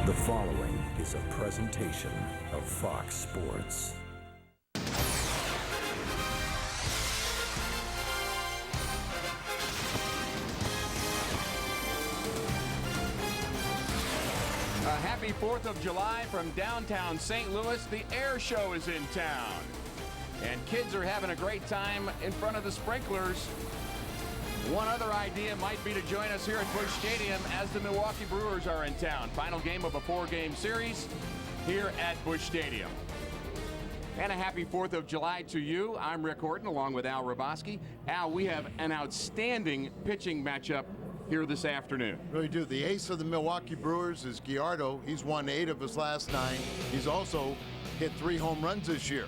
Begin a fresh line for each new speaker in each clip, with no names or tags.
The following is a presentation of Fox Sports.
Happy 4th of July from downtown St. Louis. The air show is in town. And kids are having a great time in front of the sprinklers. One other idea might be to join us here at Busch Stadium as the Milwaukee Brewers are in town. Final game of a 4-game series here at Busch Stadium. And a happy 4th of July to you. I'm Rick Horton along with Al Roboski. Al, we have an outstanding pitching matchup here this afternoon.
Really do. The ace of the Milwaukee Brewers is Gallardo. He's won 8 of his last 9. He's also hit 3 home runs this year.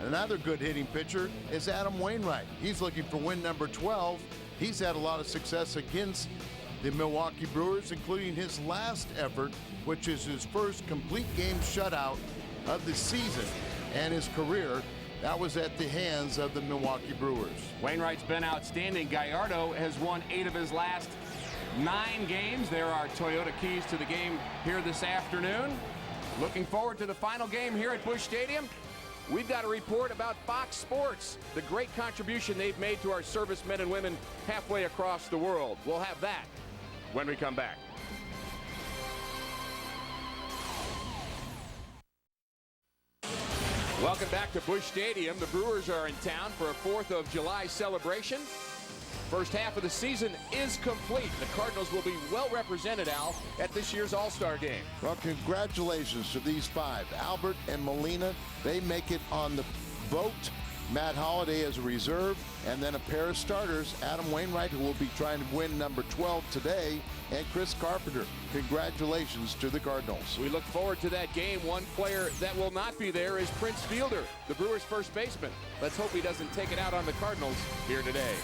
Another good hitting pitcher is Adam Wainwright. He's looking for win number 12. He's had a lot of success against the Milwaukee Brewers, including his last effort, which is his first complete game shutout of the season and his career. That was at the hands of the Milwaukee Brewers.
Wainwright's been outstanding. Gallardo has won 8 of his last 9 games. There are Toyota keys to the game here this afternoon. Looking forward to the final game here at Busch Stadium. We've got a report about Fox Sports, the great contribution they've made to our servicemen and women halfway across the world. We'll have that when we come back. Welcome back to Busch Stadium. The Brewers are in town for a 4th of July celebration. First half of the season is complete. The Cardinals will be well represented, Al, at this year's All-Star game.
Well, congratulations to these 5. Albert and Molina, they make it on the vote. Matt Holliday as a reserve, and then a pair of starters, Adam Wainwright, who will be trying to win number 12 today, and Chris Carpenter. Congratulations to the Cardinals.
We look forward to that game. One player that will not be there is Prince Fielder, the Brewers' first baseman. Let's hope he doesn't take it out on the Cardinals here today.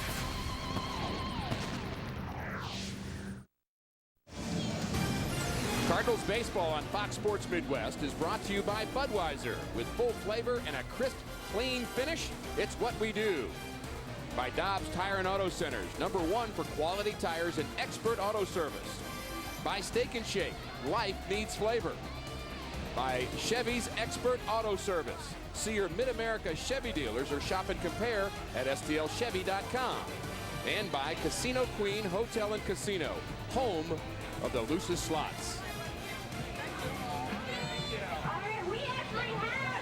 Cardinals baseball on Fox Sports Midwest is brought to you by Budweiser. With full flavor and a crisp, clean finish, it's what we do. By Dobbs Tire and Auto Centers, #1 for quality tires and expert auto service. By Steak and Shake, life needs flavor. By Chevy's Expert Auto Service. See your Mid-America Chevy dealers or shop and compare at stlchevy.com. And by Casino Queen Hotel and Casino, home of the loosest slots.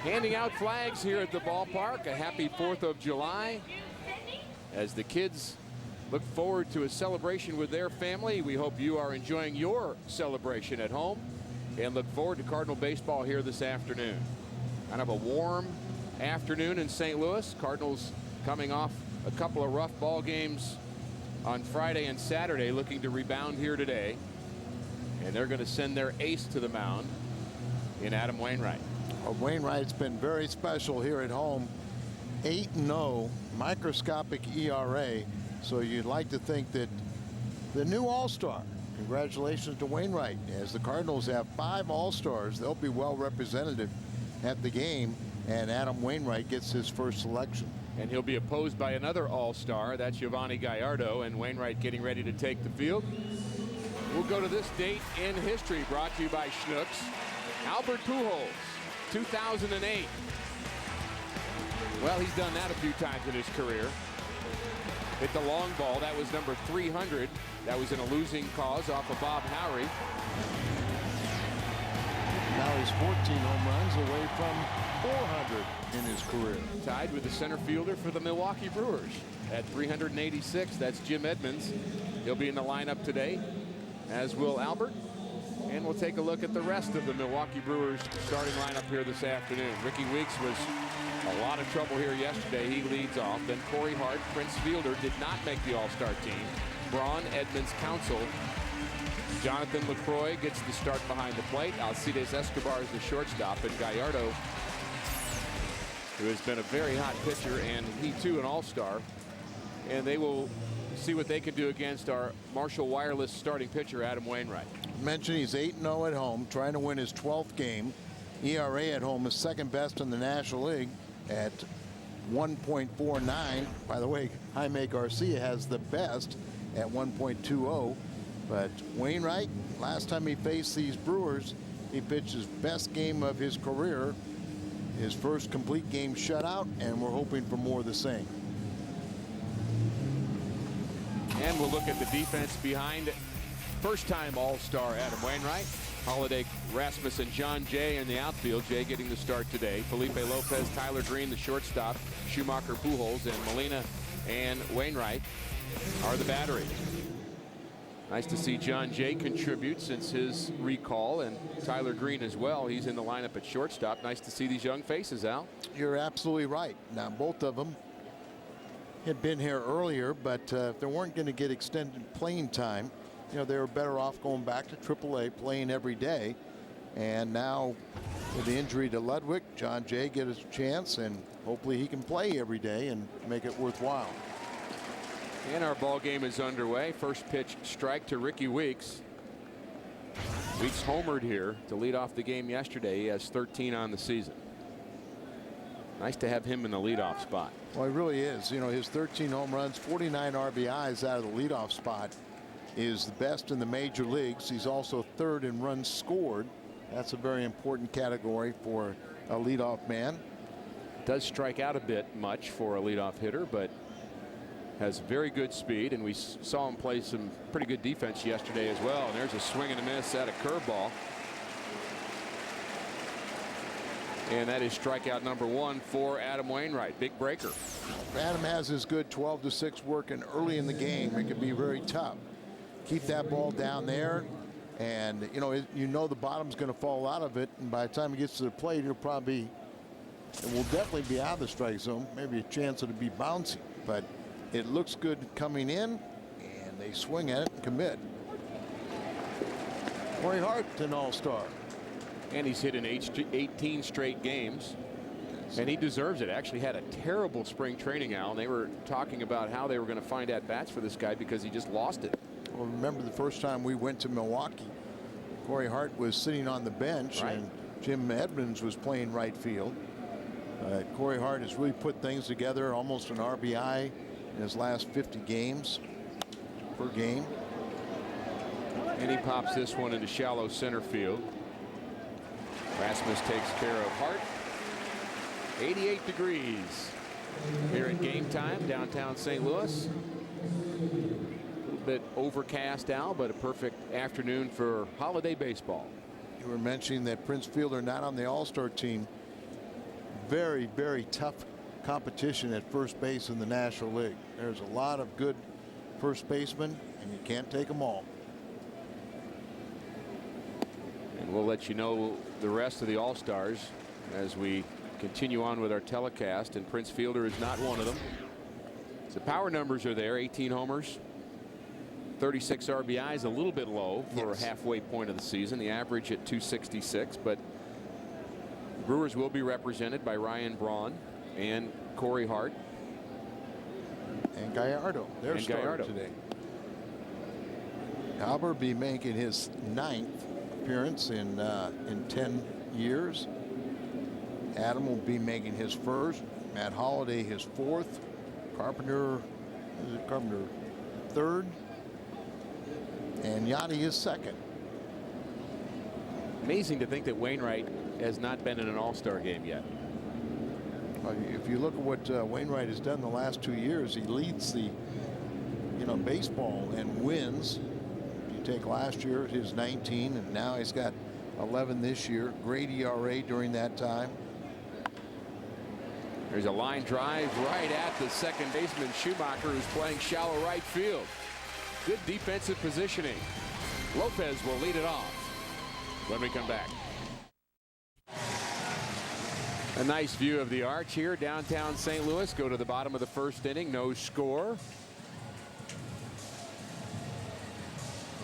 Handing out flags here at the ballpark. A happy 4th of July. As the kids look forward to a celebration with their family, we hope you are enjoying your celebration at home and look forward to Cardinal baseball here this afternoon. Kind of a warm afternoon in St. Louis. Cardinals coming off a couple of rough ball games on Friday and Saturday, looking to rebound here today. And they're going to send their ace to the mound in Adam Wainwright.
Wainwright's been very special here at home. 8-0, microscopic ERA. So you'd like to think that the new All-Star. Congratulations to Wainwright. As the Cardinals have 5 All-Stars, they'll be well represented at the game. And Adam Wainwright gets his first selection.
And he'll be opposed by another All-Star. That's Giovanni Gallardo, and Wainwright getting ready to take the field. We'll go to this date in history, brought to you by Schnucks. Albert Pujols, 2008. Well, he's done that a few times in his career. Hit the long ball. That was number 300. That was in a losing cause off of Bob Howry.
Now he's 14 home runs away from 400 in his career.
Tied with the center fielder for the Milwaukee Brewers at 386. That's Jim Edmonds. He'll be in the lineup today, as will Albert. And we'll take a look at the rest of the Milwaukee Brewers starting lineup here this afternoon. Ricky Weeks was a lot of trouble here yesterday. He leads off. Then Corey Hart, Prince Fielder did not make the All-Star team. Braun, Edmonds, Counsell. Jonathan LaCroix gets the start behind the plate. Alcides Escobar is the shortstop. And Gallardo, who has been a very hot pitcher, and he too an All-Star. And they will see what they can do against our Marshall Wireless starting pitcher, Adam Wainwright.
Mentioned he's 8-0 at home, trying to win his 12th game. ERA at home is second best in the National League at 1.49. By the way, Jaime Garcia has the best at 1.20. But Wainwright, last time he faced these Brewers, He pitched his best game of his career, his first complete game shutout, and we're hoping for more of the same.
And we'll look at the defense behind first-time All-Star Adam Wainwright. Holiday, Rasmussen, John Jay in the outfield. Jay getting the start today. Felipe Lopez, Tyler Green, the shortstop. Schumacher, Pujols, and Molina and Wainwright are the battery. Nice to see John Jay contribute since his recall, and Tyler Green as well. He's in the lineup at shortstop. Nice to see these young faces, Al.
You're absolutely right. Now, both of them had been here earlier, but if they weren't going to get extended playing time, you know, they were better off going back to AAA, playing every day. And now, with the injury to Ludwig, John Jay gets a chance, and hopefully he can play every day and make it worthwhile.
And our ball game is underway. First pitch strike to Ricky Weeks. Weeks homered here to lead off the game yesterday. He has 13 on the season. Nice to have him in the leadoff spot.
Well, he really is. You know, his 13 home runs, 49 RBIs out of the leadoff spot is the best in the major leagues. He's also third in runs scored. That's a very important category for a leadoff man.
Does strike out a bit much for a leadoff hitter, but has very good speed, and we saw him play some pretty good defense yesterday as well. And there's a swing and a miss at a curveball. And that is strikeout number 1 for Adam Wainwright. Big breaker.
Adam has his good 12-6 working early in the game. It can be very tough. Keep that ball down there, and you know the bottom's going to fall out of it, and by the time he gets to the plate, it will definitely be out of the strike zone. Maybe a chance it'll be bouncy, but it looks good coming in, and they swing at it and commit. Corey Hart, an all-star.
And he's hit in 18 straight games, and he deserves it. Actually had a terrible spring training, Al, and they were talking about how they were going to find at-bats for this guy because he just lost it.
Well, remember the first time we went to Milwaukee, Corey Hart was sitting on the bench, right, and Jim Edmonds was playing right field. Corey Hart has really put things together, almost an RBI in his last 50 games per game.
And he pops this one into shallow center field. Rasmus takes care of Hart. 88 degrees here at game time downtown St. Louis. A little bit overcast, Al, but a perfect afternoon for holiday baseball.
You were mentioning that Prince Fielder not on the All-Star team. Very, very tough competition at first base in the National League. There's a lot of good first basemen, and you can't take them all.
And we'll let you know the rest of the All-Stars as we continue on with our telecast, and Prince Fielder is not one of them. The power numbers are there. 18 homers, 36 RBIs, a little bit low for a halfway point of the season. The average at 266, but Brewers will be represented by Ryan Braun and Corey Hart.
And Gallardo. They're starting today. Albert be making his 9th appearance in 10 years. Adam will be making his 1st. Matt Holliday his 4th. Carpenter 3rd. And Yachty is 2nd.
Amazing to think that Wainwright has not been in an All-Star game yet.
If you look at what Wainwright has done the last 2 years, he leads the baseball and wins. If you take last year, his 19, and now he's got 11 this year. Great ERA during that time.
There's a line drive right at the second baseman Schumacher, who's playing shallow right field. Good defensive positioning. Lopez will lead it off when we come back. A nice view of the arch here downtown St. Louis. Go to the bottom of the first inning. No score.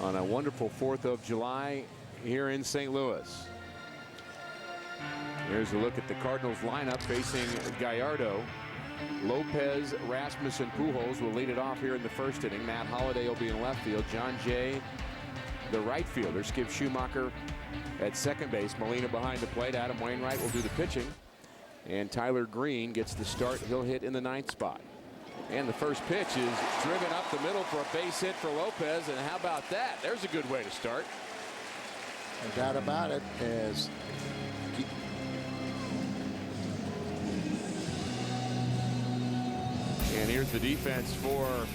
On a wonderful 4th of July here in St. Louis. Here's a look at the Cardinals lineup facing Gallardo. Lopez, Rasmussen, Pujols will lead it off here in the first inning. Matt Holliday will be in left field. John Jay, the right fielder. Skip Schumacher at second base. Molina behind the plate. Adam Wainwright will do the pitching. And Tyler Green gets the start. He'll hit in the 9th spot. And the first pitch is driven up the middle for a base hit for Lopez. And how about that? There's a good way to start.
No doubt about it. As
And here's the defense for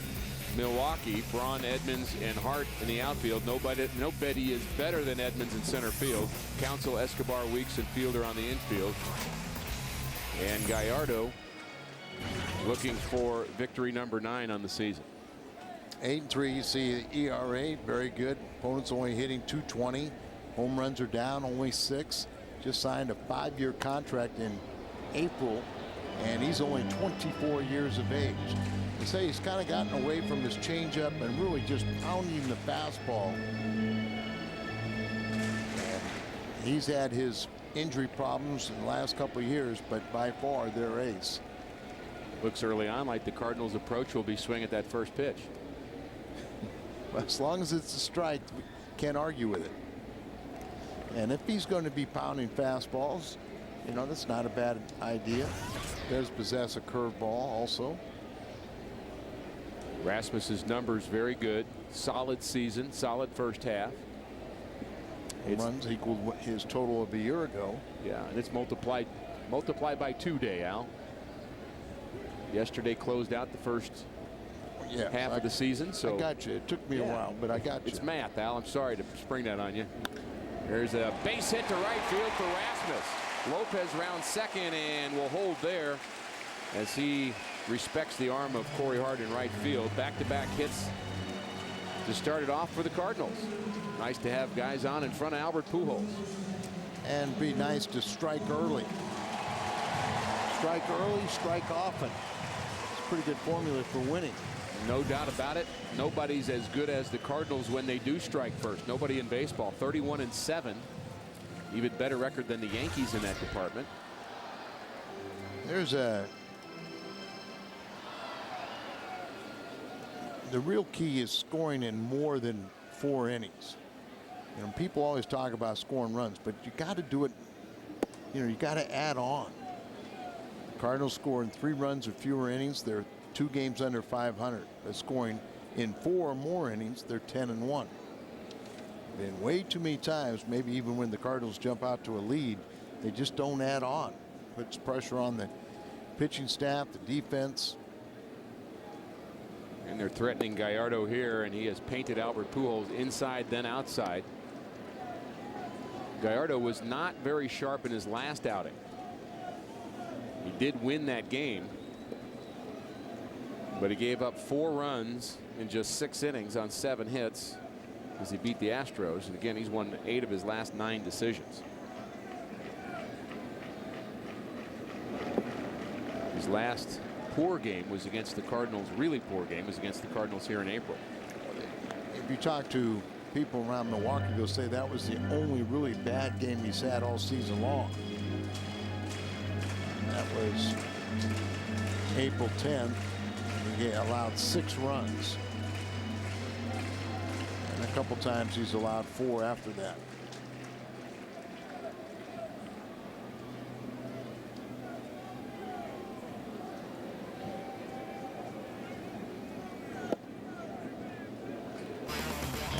Milwaukee. Braun, Edmonds, and Hart in the outfield. Nobody is better than Edmonds in center field. Council, Escobar, Weeks, and Fielder on the infield. And Gallardo looking for victory number 9 on the season.
8-3, you see ERA, very good. Opponents only hitting .220. Home runs are down, only 6. Just signed a 5-year contract in April, and he's only 24 years of age. They say he's kind of gotten away from his changeup and really just pounding the fastball. And he's had his injury problems in the last couple of years, but by far their ace.
Looks early on like the Cardinals' approach will be swing at that first pitch.
As long as it's a strike, we can't argue with it. And if he's going to be pounding fastballs, you know, that's not a bad idea. Does possess a curveball also.
Rasmus's numbers very good. Solid season, solid first half.
Home runs equaled his total of a year ago.
Yeah, and it's multiplied by 2 day, Al. Yesterday closed out the first half of the season. So
I got you. It took me a while, but I got you.
It's math, Al. I'm sorry to spring that on you. There's a base hit to right field for Rasmus. Lopez rounds second and will hold there as he respects the arm of Corey Hart in right field. Back-to-back hits to start it off for the Cardinals. Nice to have guys on in front of Albert Pujols.
And be nice to strike early. Strike early, strike often. It's a pretty good formula for winning.
No doubt about it. Nobody's as good as the Cardinals when they do strike first. Nobody in baseball. 31-7. Even better record than the Yankees in that department.
There's the real key is scoring in more than 4 innings. You know, people always talk about scoring runs, but you got to do it. You know, you got to add on. The Cardinals score in 3 runs or fewer innings. They're 2 games under 500. They're scoring in 4 or more innings. They're 10-1. Been way too many times, maybe even when the Cardinals jump out to a lead, they just don't add on. Puts pressure on the pitching staff, the defense.
And they're threatening Gallardo here, and he has painted Albert Pujols inside then outside. Gallardo was not very sharp in his last outing. He did win that game, but he gave up 4 runs in just 6 innings on 7 hits as he beat the Astros. And again, he's won 8 of his last 9 decisions. His last poor game was against the Cardinals. Really poor game was against the Cardinals here in April.
If you talk to people around Milwaukee, they'll say that was the only really bad game he's had all season long. That was April 10th. He allowed 6 runs. And a couple times he's allowed 4 after that.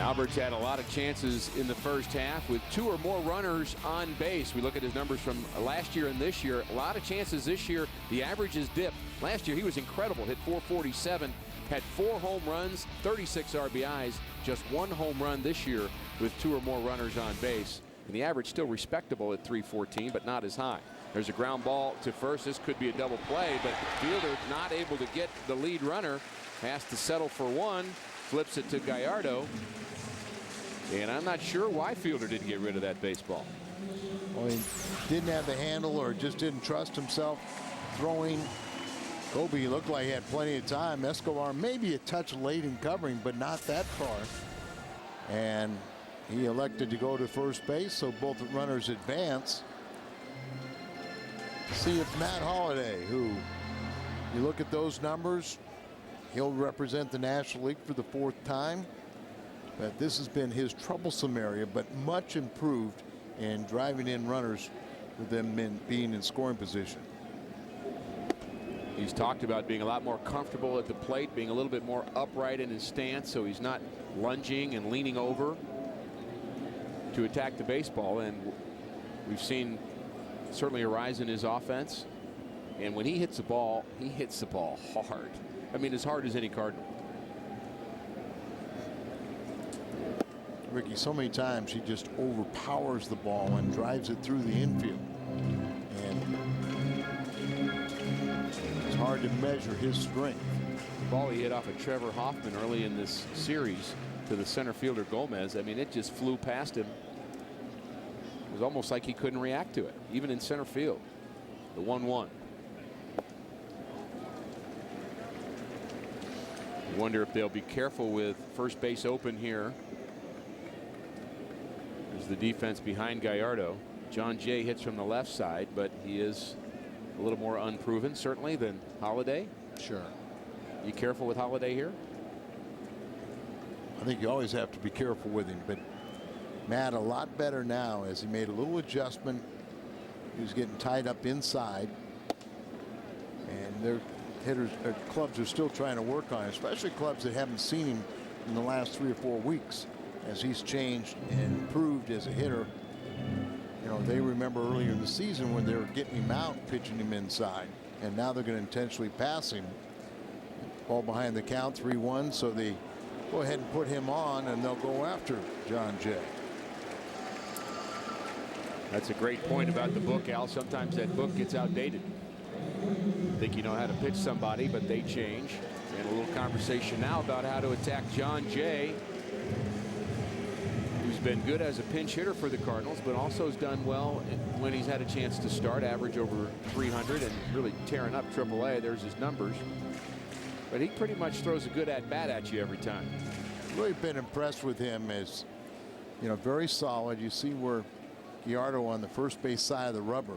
Albert's had a lot of chances in the first half with 2 or more runners on base. We look at his numbers from last year and this year. A lot of chances this year. The average has dipped. Last year he was incredible. Hit .447. Had 4 home runs, 36 RBIs. Just 1 home run this year with 2 or more runners on base. And the average still respectable at .314, but not as high. There's a ground ball to first. This could be a double play, but Fielder not able to get the lead runner. Has to settle for 1. Flips it to Gallardo. And I'm not sure why Fielder didn't get rid of that baseball.
Well, he didn't have the handle or just didn't trust himself throwing. Kobe looked like he had plenty of time. Escobar maybe a touch late in covering, but not that far. And he elected to go to first base, so both runners advance. See if Matt Holliday, who you look at those numbers, he'll represent the National League for the 4th time. But this has been his troublesome area, but much improved in driving in runners with them being in scoring position.
He's talked about being a lot more comfortable at the plate, being a little bit more upright in his stance, so he's not lunging and leaning over. to attack the baseball, and we've seen certainly a rise in his offense. And when he hits the ball hard. I mean, as hard as any Cardinal.
Ricky, so many times he just overpowers the ball and drives it through the infield. And it's hard to measure his strength.
The ball he hit off of Trevor Hoffman early in this series to the center fielder Gomez. I mean, it just flew past him. It was almost like he couldn't react to it, even in center field. The 1-1. Wonder if they'll be careful with first base open here. There's the defense behind Gallardo. John Jay hits from the left side, but he is a little more unproven, certainly, than Holiday.
Sure.
You careful with Holiday here?
I think you always have to be careful with him, but Matt a lot better now as he made a little adjustment. He was getting tied up inside, and their hitters, clubs are still trying to work on it, especially clubs that haven't seen him in the last 3 or 4 weeks as he's changed and improved as a hitter. You know, they remember earlier in the season when they were getting him out, pitching him inside, and now they're going to intentionally pass him. Ball behind the count, 3-1, so they go ahead and put him on, and they'll go after John Jay.
That's a great point about the book, Al. Sometimes that book gets outdated. Think you know how to pitch somebody, but they change. And a little conversation now about how to attack John Jay, who's been good as a pinch hitter for the Cardinals, but also has done well when he's had a chance to start, average over 300 and really tearing up AAA. There's his numbers. But he pretty much throws a good at-bat at you every time.
Really been impressed with him as, you know, very solid. You see where Gallardo on the first base side of the rubber.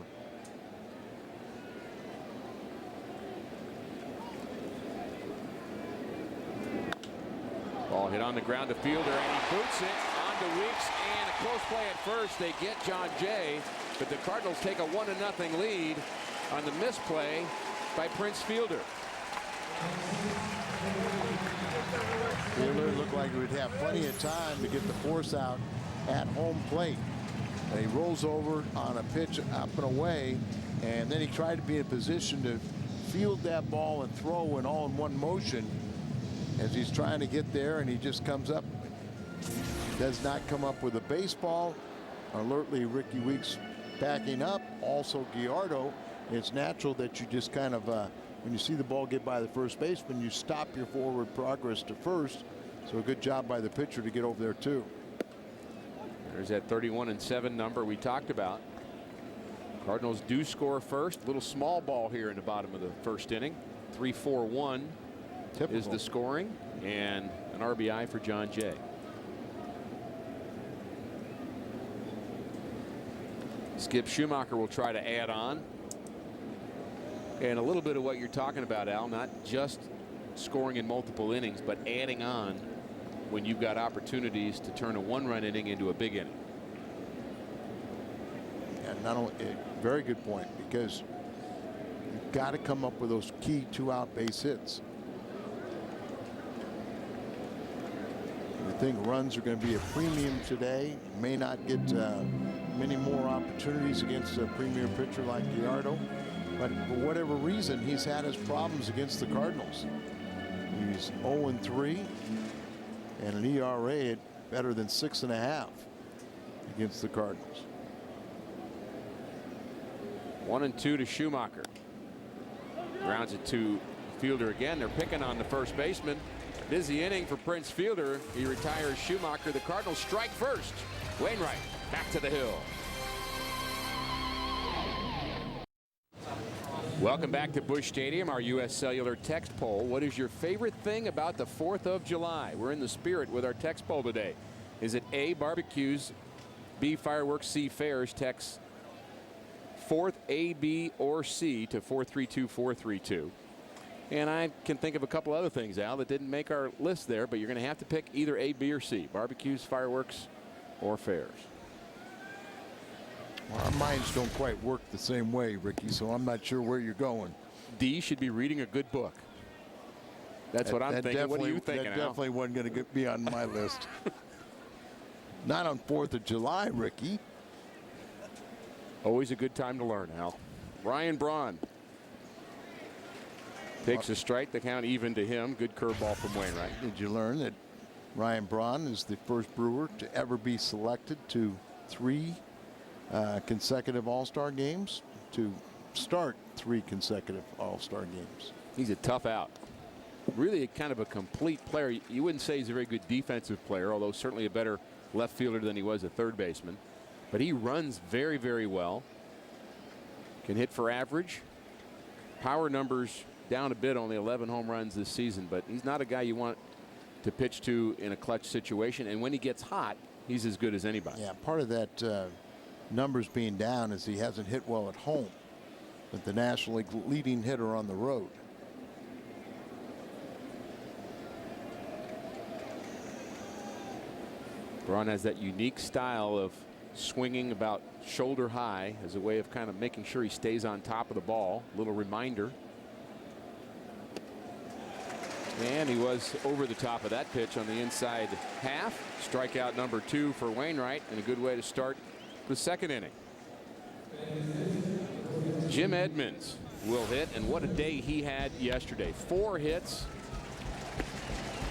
Ball hit on the ground to fielder, and he boots it onto Weeks, and a close play at first. They get John Jay, but the Cardinals take a 1-0 lead on the misplay by Prince Fielder.
Fielder looked like he would have plenty of time to get the force out at home plate. And he rolls over on a pitch up and away, and then he tried to be in position to field that ball and throw in all in one motion as he's trying to get there, and he just comes up, does not come up with a baseball. Alertly, Ricky Weeks backing up, also Gallardo. It's natural that you just kind of when you see the ball get by the first baseman, you stop your forward progress to first. So a good job by the pitcher to get over there too.
There's that 31-7 number we talked about. Cardinals do score first. Little small ball here in the bottom of the first inning. 3-4-1 is the scoring, and an RBI for John Jay. Skip Schumacher will try to add on. And a little bit of what you're talking about, Al, not just scoring in multiple innings, but adding on when you've got opportunities to turn a one-run inning into a big inning.
And not only a very good point, because you've got to come up with those key 2-out base hits. I think runs are going to be a premium today. May not get many more opportunities against a premier pitcher like Gallardo. But for whatever reason, he's had his problems against the Cardinals. He's 0-3 and an ERA at better than 6.5 against the Cardinals.
1-2 to Schumacher. Grounds it to Fielder again. They're picking on the first baseman. Busy inning for Prince Fielder. He retires Schumacher. The Cardinals strike first. Wainwright back to the hill. Welcome back to Busch Stadium, our U.S. Cellular text poll. What is your favorite thing about the 4th of July? We're in the spirit with our text poll today. Is it A, barbecues, B, fireworks, C, fairs? Text 4th, A, B, or C to 432-432. And I can think of a couple other things, Al, that didn't make our list there, but you're going to have to pick either A, B, or C. Barbecues, fireworks, or fairs.
Well, our minds don't quite work the same way, Ricky, so I'm not sure where you're going.
D should be reading a good book. That's what I'm thinking. What are you thinking,
That definitely wasn't going to be on my list. Not on 4th of July, Ricky.
Always a good time to learn, Al. Ryan Braun takes a strike. The count even to him. Good curveball from Wainwright.
Did you learn that Ryan Braun is the first Brewer to ever be selected to 3 consecutive All-Star games, to start 3 consecutive All-Star games?
He's a tough out. Really kind of a complete player. You wouldn't say he's a very good defensive player, although certainly a better left fielder than he was a third baseman. But he runs very, very well. Can hit for average. Power numbers down a bit, only 11 home runs this season, but he's not a guy you want to pitch to in a clutch situation. And when he gets hot, he's as good as anybody.
Yeah, part of that numbers being down is he hasn't hit well at home, but the National League leading hitter on the road.
Braun has that unique style of swinging about shoulder high as a way of kind of making sure he stays on top of the ball. Little reminder. And he was over the top of that pitch on the inside half. Strikeout number 2 for Wainwright, and a good way to start the second inning. Jim Edmonds will hit, and what a day he had yesterday. 4 hits.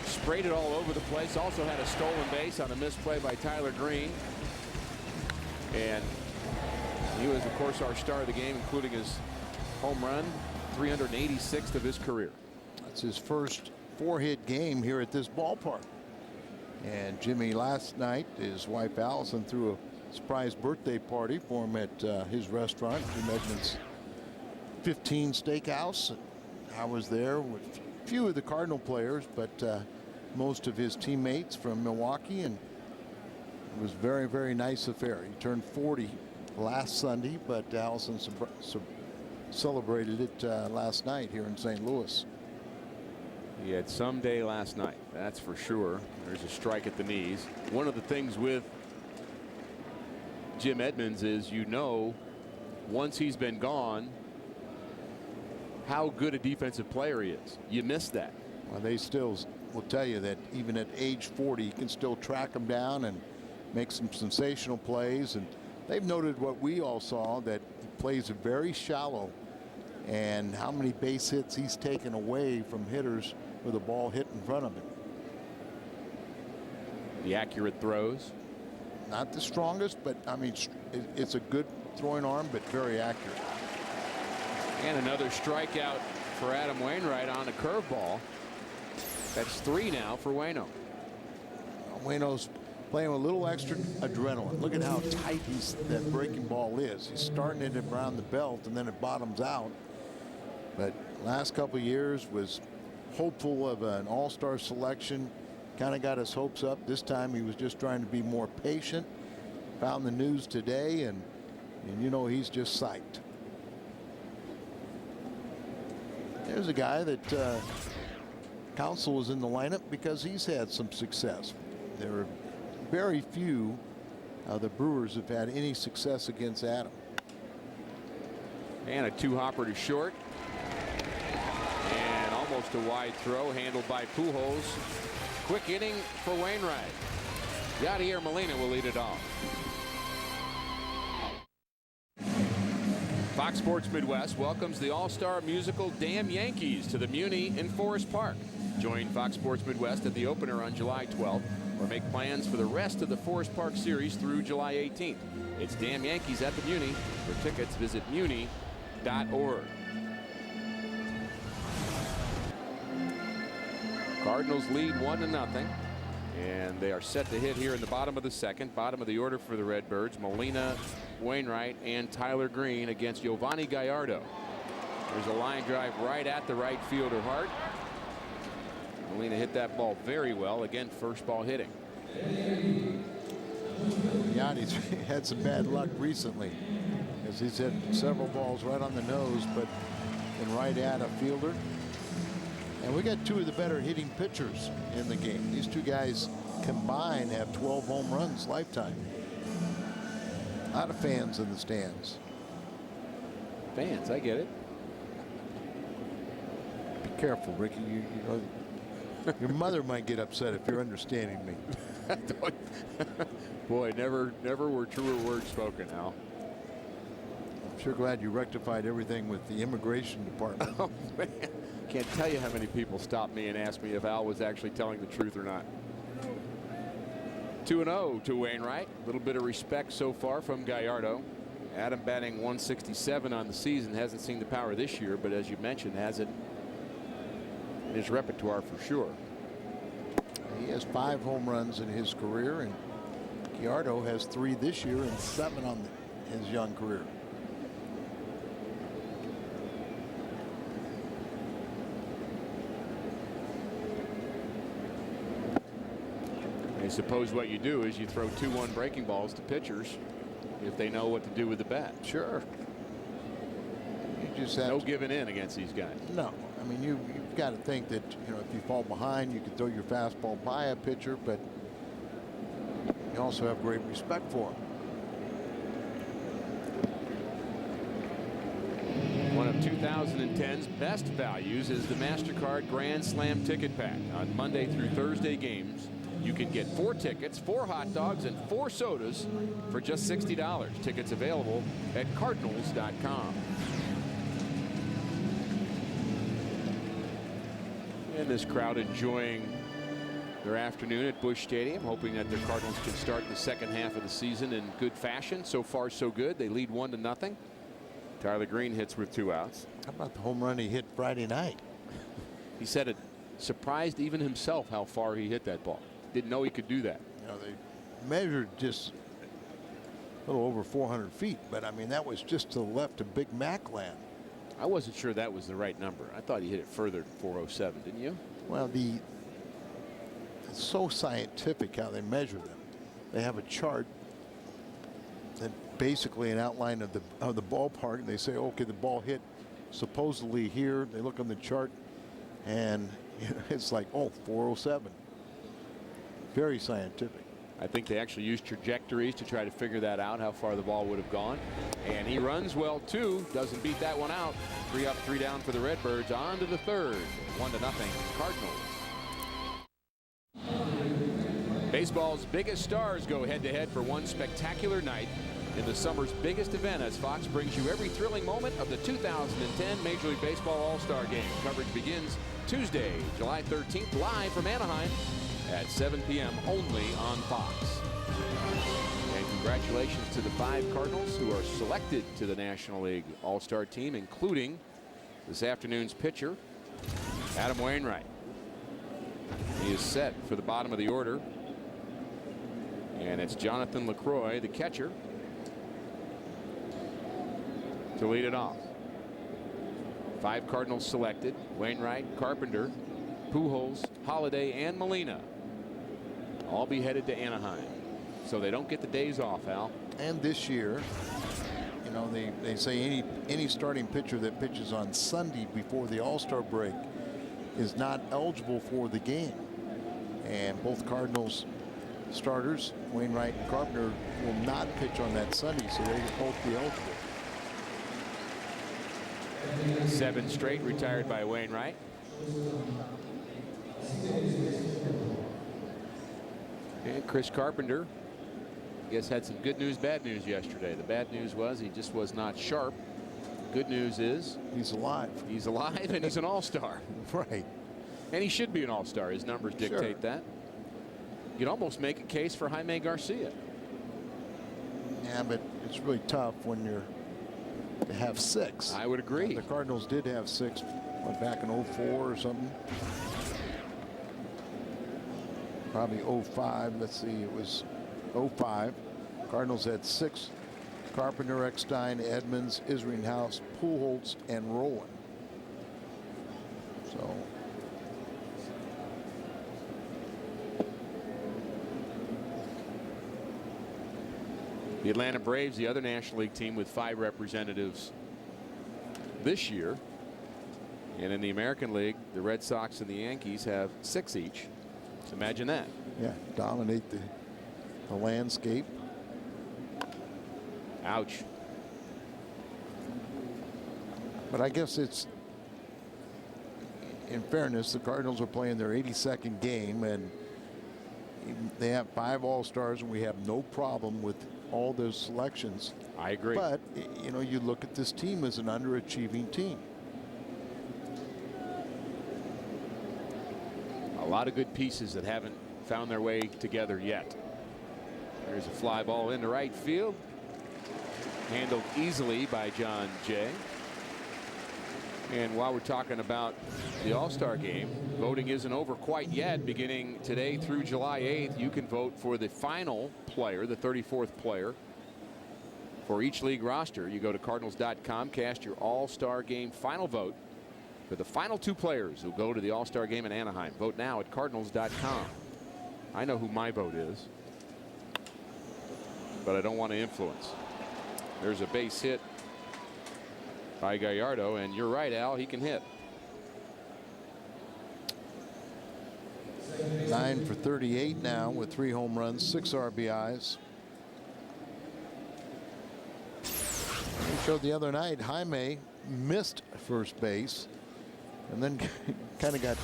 Sprayed it all over the place. Also had a stolen base on a misplay by Tyler Green. And he was, of course, our star of the game, including his home run, 386th of his career.
That's his first 4-hit game here at this ballpark. And Jimmy, last night, his wife Allison threw a surprise birthday party for him at his restaurant, Jim Edmonds 15 Steakhouse. I was there with a few of the Cardinal players, but most of his teammates from Milwaukee, and it was a very, very nice affair. He turned 40 last Sunday, but Allison celebrated it last night here in St. Louis.
He had some day last night, that's for sure. There's a strike at the knees. One of the things with Jim Edmonds is, you know, once he's been gone, how good a defensive player he is. You miss that.
Well, they still will tell you that even at age 40, you can still track him down and make some sensational plays. And they've noted what we all saw, that he plays very shallow, and how many base hits he's taken away from hitters with a ball hit in front of him.
The accurate throws.
Not the strongest, but I mean, it's a good throwing arm, but very accurate.
And another strikeout for Adam Wainwright on a curveball. That's 3 now for Waino.
Waino's playing with a little extra adrenaline. Look at how tight that breaking ball is. He's starting it around the belt, and then it bottoms out. But last couple of years was hopeful of an all-star selection. Kind of got his hopes up. This time he was just trying to be more patient. Found the news today, and you know, he's just psyched. There's a guy that Counsell was in the lineup because he's had some success. There are very few the Brewers have had any success against Adam.
And a 2-hopper to short. And almost a wide throw handled by Pujols. Quick inning for Wainwright. Yadier Molina will lead it off. Fox Sports Midwest welcomes the all-star musical Damn Yankees to the Muni in Forest Park. Join Fox Sports Midwest at the opener on July 12th, or make plans for the rest of the Forest Park series through July 18th. It's Damn Yankees at the Muni. For tickets, visit muni.org. Cardinals lead 1-0, and they are set to hit here in the bottom of the second. Bottom of the order for the Redbirds: Molina, Wainwright, and Tyler Green against Giovanni Gallardo. There's a line drive right at the right fielder Hart. Molina hit that ball very well. Again, first ball hitting.
Yanni's had some bad luck recently, as he's hit several balls right on the nose, but and right at a fielder. And we got 2 of the better hitting pitchers in the game. These 2 guys combined have 12 home runs lifetime. A lot of fans in the stands.
Fans, I get it.
Be careful, Ricky. You know, your mother might get upset if you're understanding me.
Boy, never were truer words spoken, Al.
I'm sure glad you rectified everything with the immigration department.
Oh, man. Can't tell you how many people stopped me and asked me if Al was actually telling the truth or not. 2-0 to Wainwright. A little bit of respect so far from Gallardo. Adam batting 167 on the season. Hasn't seen the power this year, but as you mentioned, has it in his repertoire for sure.
He has 5 home runs in his career, and Gallardo has 3 this year and 7 on his young career.
I suppose what you do is you throw 2-1 breaking balls to pitchers if they know what to do with the bat.
Sure. You just have
no giving in against these guys.
No. I mean, you've got to think that, you know, if you fall behind, you can throw your fastball by a pitcher, but you also have great respect for him.
One of 2010's best values is the MasterCard Grand Slam ticket pack. On Monday through Thursday games, you can get 4 tickets, 4 hot dogs, and 4 sodas for just $60. Tickets available at Cardinals.com. And this crowd enjoying their afternoon at Busch Stadium, hoping that the Cardinals can start the second half of the season in good fashion. So far, so good. They lead 1-0. Tyler Green hits with 2 outs.
How about the home run he hit Friday night?
He said it surprised even himself how far he hit that ball. Didn't know he could do that.
You know, they measured just a little over 400 feet, but I mean, that was just to the left of Big Mac land.
I wasn't sure that was the right number. I thought he hit it further than 407, didn't you?
Well, it's so scientific how they measure them. They have a chart that basically an outline of the ballpark, and they say, okay, the ball hit supposedly here. They look on the chart, and it's like, oh, 407. Very scientific.
I think they actually used trajectories to try to figure that out, how far the ball would have gone. And he runs well, too. Doesn't beat that one out. 3 up, 3 down for the Redbirds. On to the third. 1-0 Cardinals. Baseball's biggest stars go head-to-head for one spectacular night in the summer's biggest event, as Fox brings you every thrilling moment of the 2010 Major League Baseball All-Star Game. Coverage begins Tuesday, July 13th, live from Anaheim at 7 p.m. only on Fox. And congratulations to the 5 Cardinals who are selected to the National League All-Star team, including this afternoon's pitcher, Adam Wainwright. He is set for the bottom of the order. And it's Jonathan LaCroix, the catcher, to lead it off. 5 Cardinals selected: Wainwright, Carpenter, Pujols, Holiday, and Molina. All be headed to Anaheim, so they don't get the days off, Al.
And this year, you know, they say any starting pitcher that pitches on Sunday before the All-Star break is not eligible for the game. And both Cardinals starters, Wainwright and Carpenter, will not pitch on that Sunday, so they will both be eligible.
7 straight retired by Wainwright. And Chris Carpenter, I guess, had some good news, bad news yesterday. The bad news was he just was not sharp. Good news is
he's alive.
He's alive, and he's an all-star.
Right.
And he should be an all-star. His numbers dictate that. You'd almost make a case for Jaime Garcia.
Yeah, but it's really tough when you have 6.
I would agree.
The Cardinals did have 6 back in 04 or something. Probably 05. Let's see, it was 05. Cardinals had 6: Carpenter, Eckstein, Edmonds, Isringhouse, Pujols, and Rowan. So
the Atlanta Braves, the other National League team with 5 representatives this year. And in the American League, the Red Sox and the Yankees have 6 each. So imagine that.
Yeah, dominate the landscape.
Ouch.
But I guess it's, in fairness, the Cardinals are playing their 82nd game, and
they have 5 All-Stars, and we have no problem with all those selections.
I agree.
But, you know, you look at this team as an underachieving team.
A lot of good pieces that haven't found their way together yet. There's a fly ball into right field. Handled easily by John Jay. And while we're talking about the All-Star game, voting isn't over quite yet. Beginning today through July 8th, you can vote for the final player, the 34th player, for each league roster. You go to Cardinals.com, cast your All-Star game final vote for the final 2 players who go to the All-Star game in Anaheim. Vote now at Cardinals.com. I know who my vote is, but I don't want to influence. There's a base hit by Gallardo, and you're right, Al, he can hit.
9 for 38 now with 3 home runs, 6 RBIs. We showed the other night Jaime missed first base and then kind of got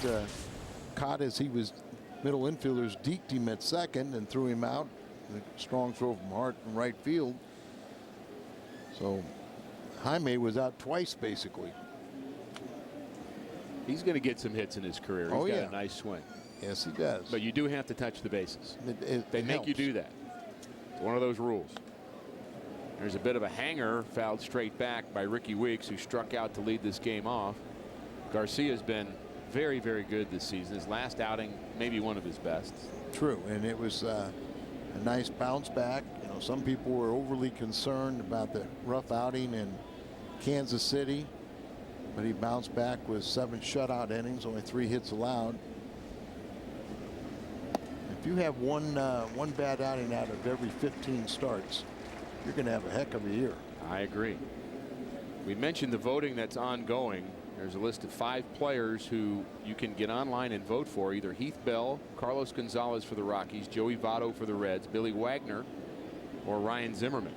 caught as he was middle infielders deked him at second and threw him out. A strong throw from Hart in right field. So Jaime was out twice basically.
He's going to get some hits in his career. He's got a nice swing.
Yes, he does.
But you do have to touch the bases. They make
helps.
you do that. It's one of those rules. There's a bit of a hanger fouled straight back by Ricky Weeks, who struck out to lead this game off. Garcia's been very, very good this season. His last outing, maybe one of his best.
True, and it was a nice bounce back. You know, some people were overly concerned about the rough outing in Kansas City, but he bounced back with 7 shutout innings, only 3 hits allowed. If you have one bad outing out of every 15 starts, you're going to have a heck of a year.
I agree. We mentioned the voting that's ongoing. There's a list of 5 players who you can get online and vote for, either Heath Bell, Carlos Gonzalez for the Rockies, Joey Votto for the Reds, Billy Wagner, or Ryan Zimmerman.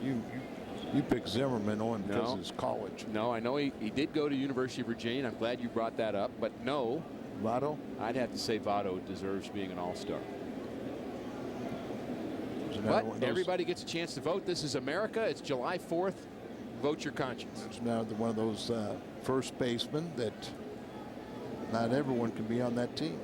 You pick Zimmerman on because of his college.
No, I know he did go to University of Virginia. I'm glad you brought that up. But no,
Votto?
I'd have to say Votto deserves being an all-star. But everybody gets a chance to vote. This is America. It's July 4th. Vote your conscience.
It's now one of those first basemen that not everyone can be on that team.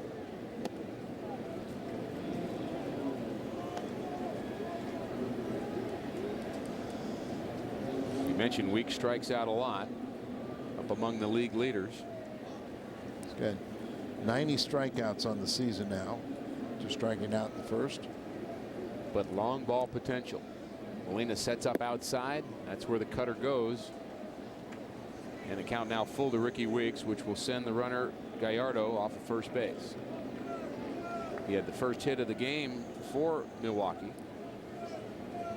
You mentioned Weeks strikes out a lot, up among the league leaders.
He's got 90 strikeouts on the season now, just striking out in the first.
But long ball potential. Molina sets up outside. That's where the cutter goes. And the count now full to Ricky Weeks, which will send the runner Gallardo off of first base. He had the first hit of the game for Milwaukee.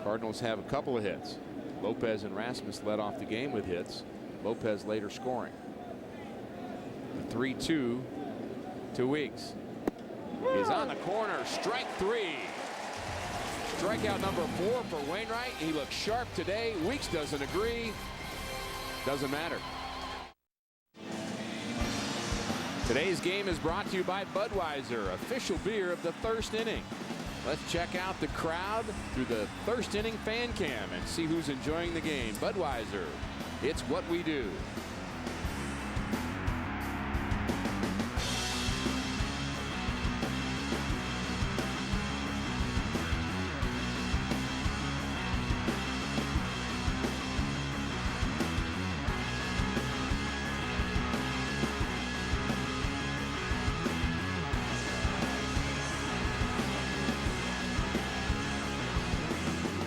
Cardinals have a couple of hits. Lopez and Rasmus led off the game with hits. Lopez later scoring. The 3-2 to Weeks. He's on the corner. Strike 3. Strikeout number 4 for Wainwright. He looks sharp today. Weeks doesn't agree. Doesn't matter. Today's game is brought to you by Budweiser, official beer of the first inning. Let's check out the crowd through the first inning fan cam and see who's enjoying the game. Budweiser, it's what we do.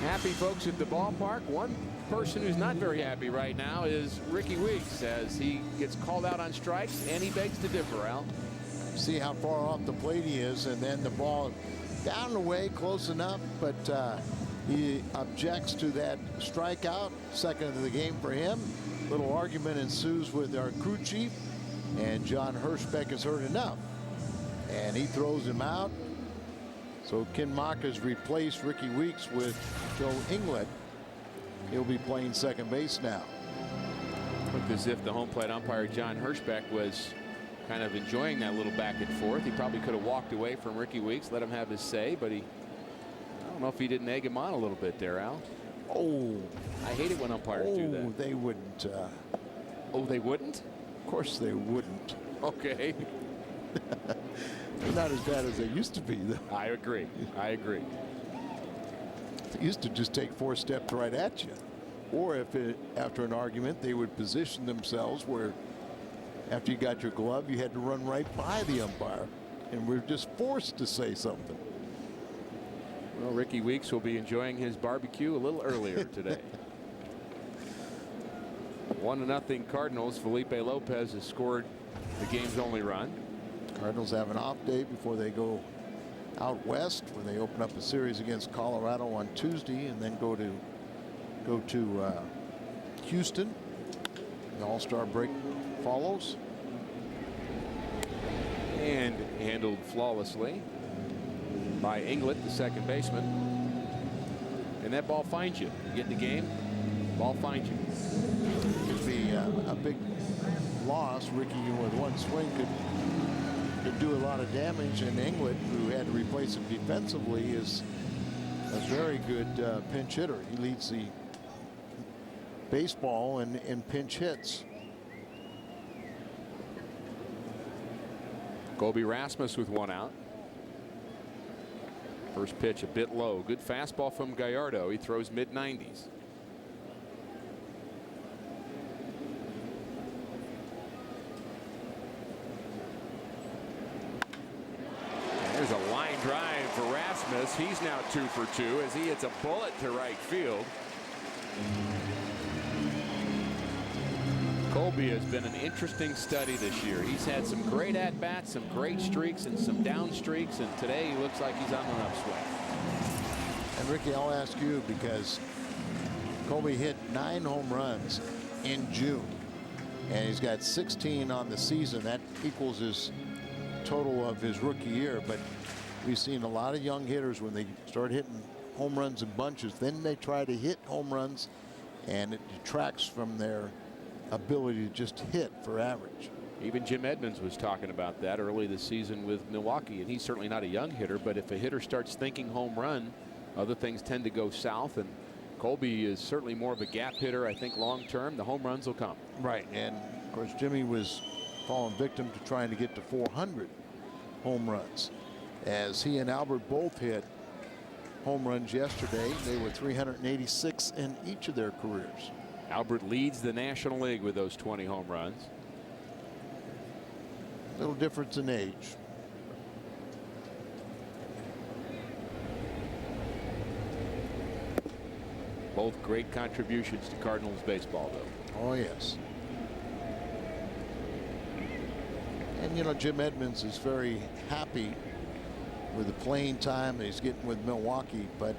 Happy folks at the ballpark. One person who's not very happy right now is Ricky Weeks, as he gets called out on strikes and he begs to differ, Al.
See how far off the plate he is, and then the ball down the way close enough, but he objects to that strikeout. Second of the game for him. Little argument ensues with our crew chief, and John Hirschbeck has heard enough, and he throws him out. So Ken Mock has replaced Ricky Weeks with Joe Inglet. He'll be playing second base now.
Looked as if the home plate umpire John Hirschbeck was kind of enjoying that little back and forth. He probably could have walked away from Ricky Weeks, let him have his say, but I don't know if he didn't egg him on a little bit there, Al.
Oh,
I hate it when umpires do that.
They wouldn't.
Oh, they wouldn't?
Of course they wouldn't.
Okay.
They're not as bad as they used to be, though.
I agree. I agree.
They used to just take 4 steps right at you. Or if after an argument, they would position themselves where after you got your glove, you had to run right by the umpire. And we're just forced to say something.
Well, Ricky Weeks will be enjoying his barbecue a little earlier today. 1-0 Cardinals. Felipe Lopez has scored the game's only run.
Cardinals have an off day before they go out west, where they open up a series against Colorado on Tuesday and then go to Houston. The All-Star break follows.
And handled flawlessly by Inglet, the second baseman. And that ball finds you. You get in the game, ball finds you.
Could be a big loss. Ricky, with one swing, could do a lot of damage. And Inglet, who had to replace him defensively, is a very good pinch hitter. He leads the baseball in pinch hits.
Colby Rasmus with 1 out. First pitch a bit low. Good fastball from Gallardo. He throws mid-90s. There's a line drive for Rasmus. He's now 2 for 2 as he hits a bullet to right field. Colby has been an interesting study this year. He's had some great at-bats, some great streaks, and some down streaks, and today he looks like he's on an upswing.
And Ricky, I'll ask you, because Colby hit 9 home runs in June, and he's got 16 on the season. That equals his total of his rookie year. But we've seen a lot of young hitters, when they start hitting home runs in bunches, then they try to hit home runs, and it detracts from their ability to just hit for average.
Even Jim Edmonds was talking about that early this season with Milwaukee, and he's certainly not a young hitter, but if a hitter starts thinking home run, other things tend to go south, and Colby is certainly more of a gap hitter. I think long term the home runs will come.
Right, and of course Jimmy was falling victim to trying to get to 400 home runs, as he and Albert both hit home runs yesterday. They were 386 in each of their careers.
Albert leads the National League with those 20 home runs.
Little difference in age.
Both great contributions to Cardinals baseball, though.
Oh, yes. And, you know, Jim Edmonds is very happy with the playing time that he's getting with Milwaukee. But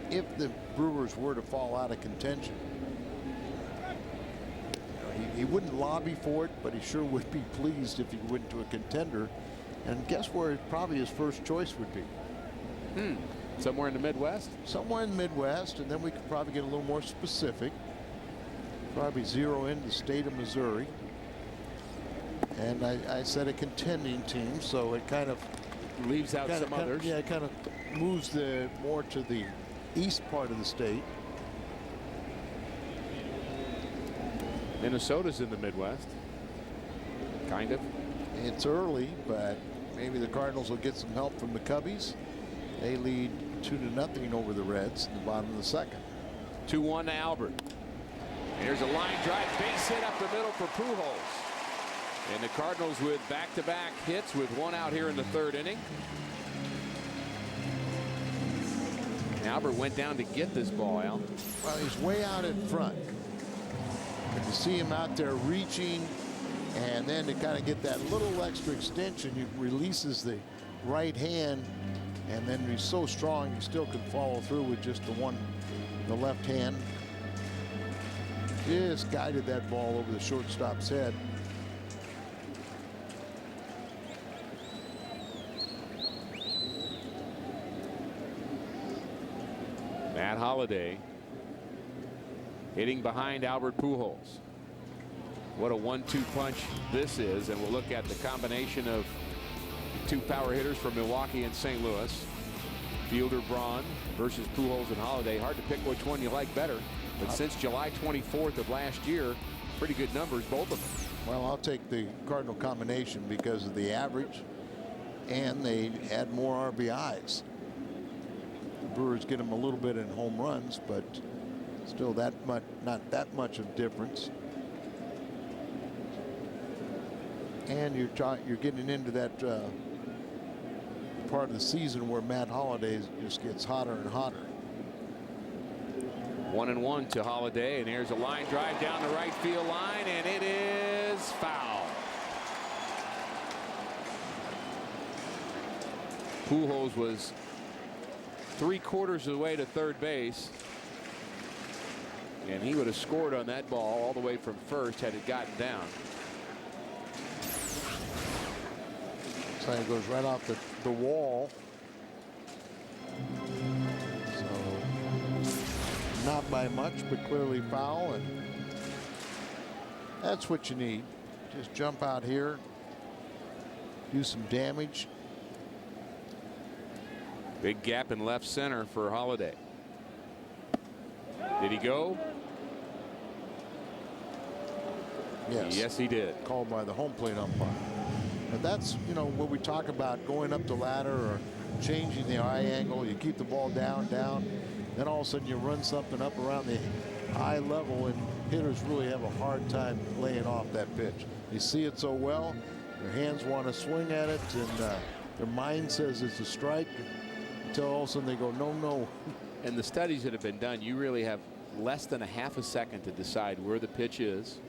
if the Brewers were to fall out of contention, he wouldn't lobby for it, but he sure would be pleased if he went to a contender. And guess where probably his first choice would be?
Somewhere in the Midwest?
Somewhere in the Midwest, and then we could probably get a little more specific. Probably zero in the state of Missouri. And I said a contending team, so it kind of
leaves out some others.
Yeah, it kind of moves more to the east part of the state.
Minnesota's in the Midwest. Kind of.
It's early, but maybe the Cardinals will get some help from the Cubbies. They lead 2-0 over the Reds in the bottom of the second.
2-1 to Albert. Here's a line drive, base hit up the middle for Pujols. And the Cardinals with back-to-back hits with 1 out here in the 3rd inning. Albert went down to get this ball, Al.
Well, he's way out in front. But to see him out there reaching, and then to kind of get that little extra extension, he releases the right hand, and then he's so strong he still can follow through with just the left hand. Just guided that ball over the shortstop's head.
Matt Holliday hitting behind Albert Pujols. what a 1-2 punch this is. And we'll look at the combination of two power hitters from Milwaukee and St. Louis. Fielder Braun versus Pujols and Holiday. Hard to pick which one you like better. But since July 24th of last year, pretty good numbers, both of them.
Well, I'll take the Cardinal combination because of the average, and they add more RBIs. The Brewers get them a little bit in home runs, but still that much, not that much of difference. And you're getting into that part of the season where Matt Holliday just gets hotter and hotter.
1-1 to Holiday, and here's a line drive down the right field line, and it is foul. Pujols was 3/4 of the way to third base, and he would have scored on that ball all the way from first had it gotten down.
So it goes right off the wall. Not by much, but clearly foul, and that's what you need. Just jump out here, do some damage.
Big gap in left center for Holiday. Did he go?
Yes.
Yes, he did.
Called by the home plate umpire. But that's, you know, what we talk about, going up the ladder or changing the eye angle. You keep the ball down. Then all of a sudden you run something up around the eye level, and hitters really have a hard time laying off that pitch. They see it so well, their hands want to swing at it, and their mind says it's a strike until all of a sudden they go, no.
And the studies that have been done, you really have less than a half a second to decide where the pitch is,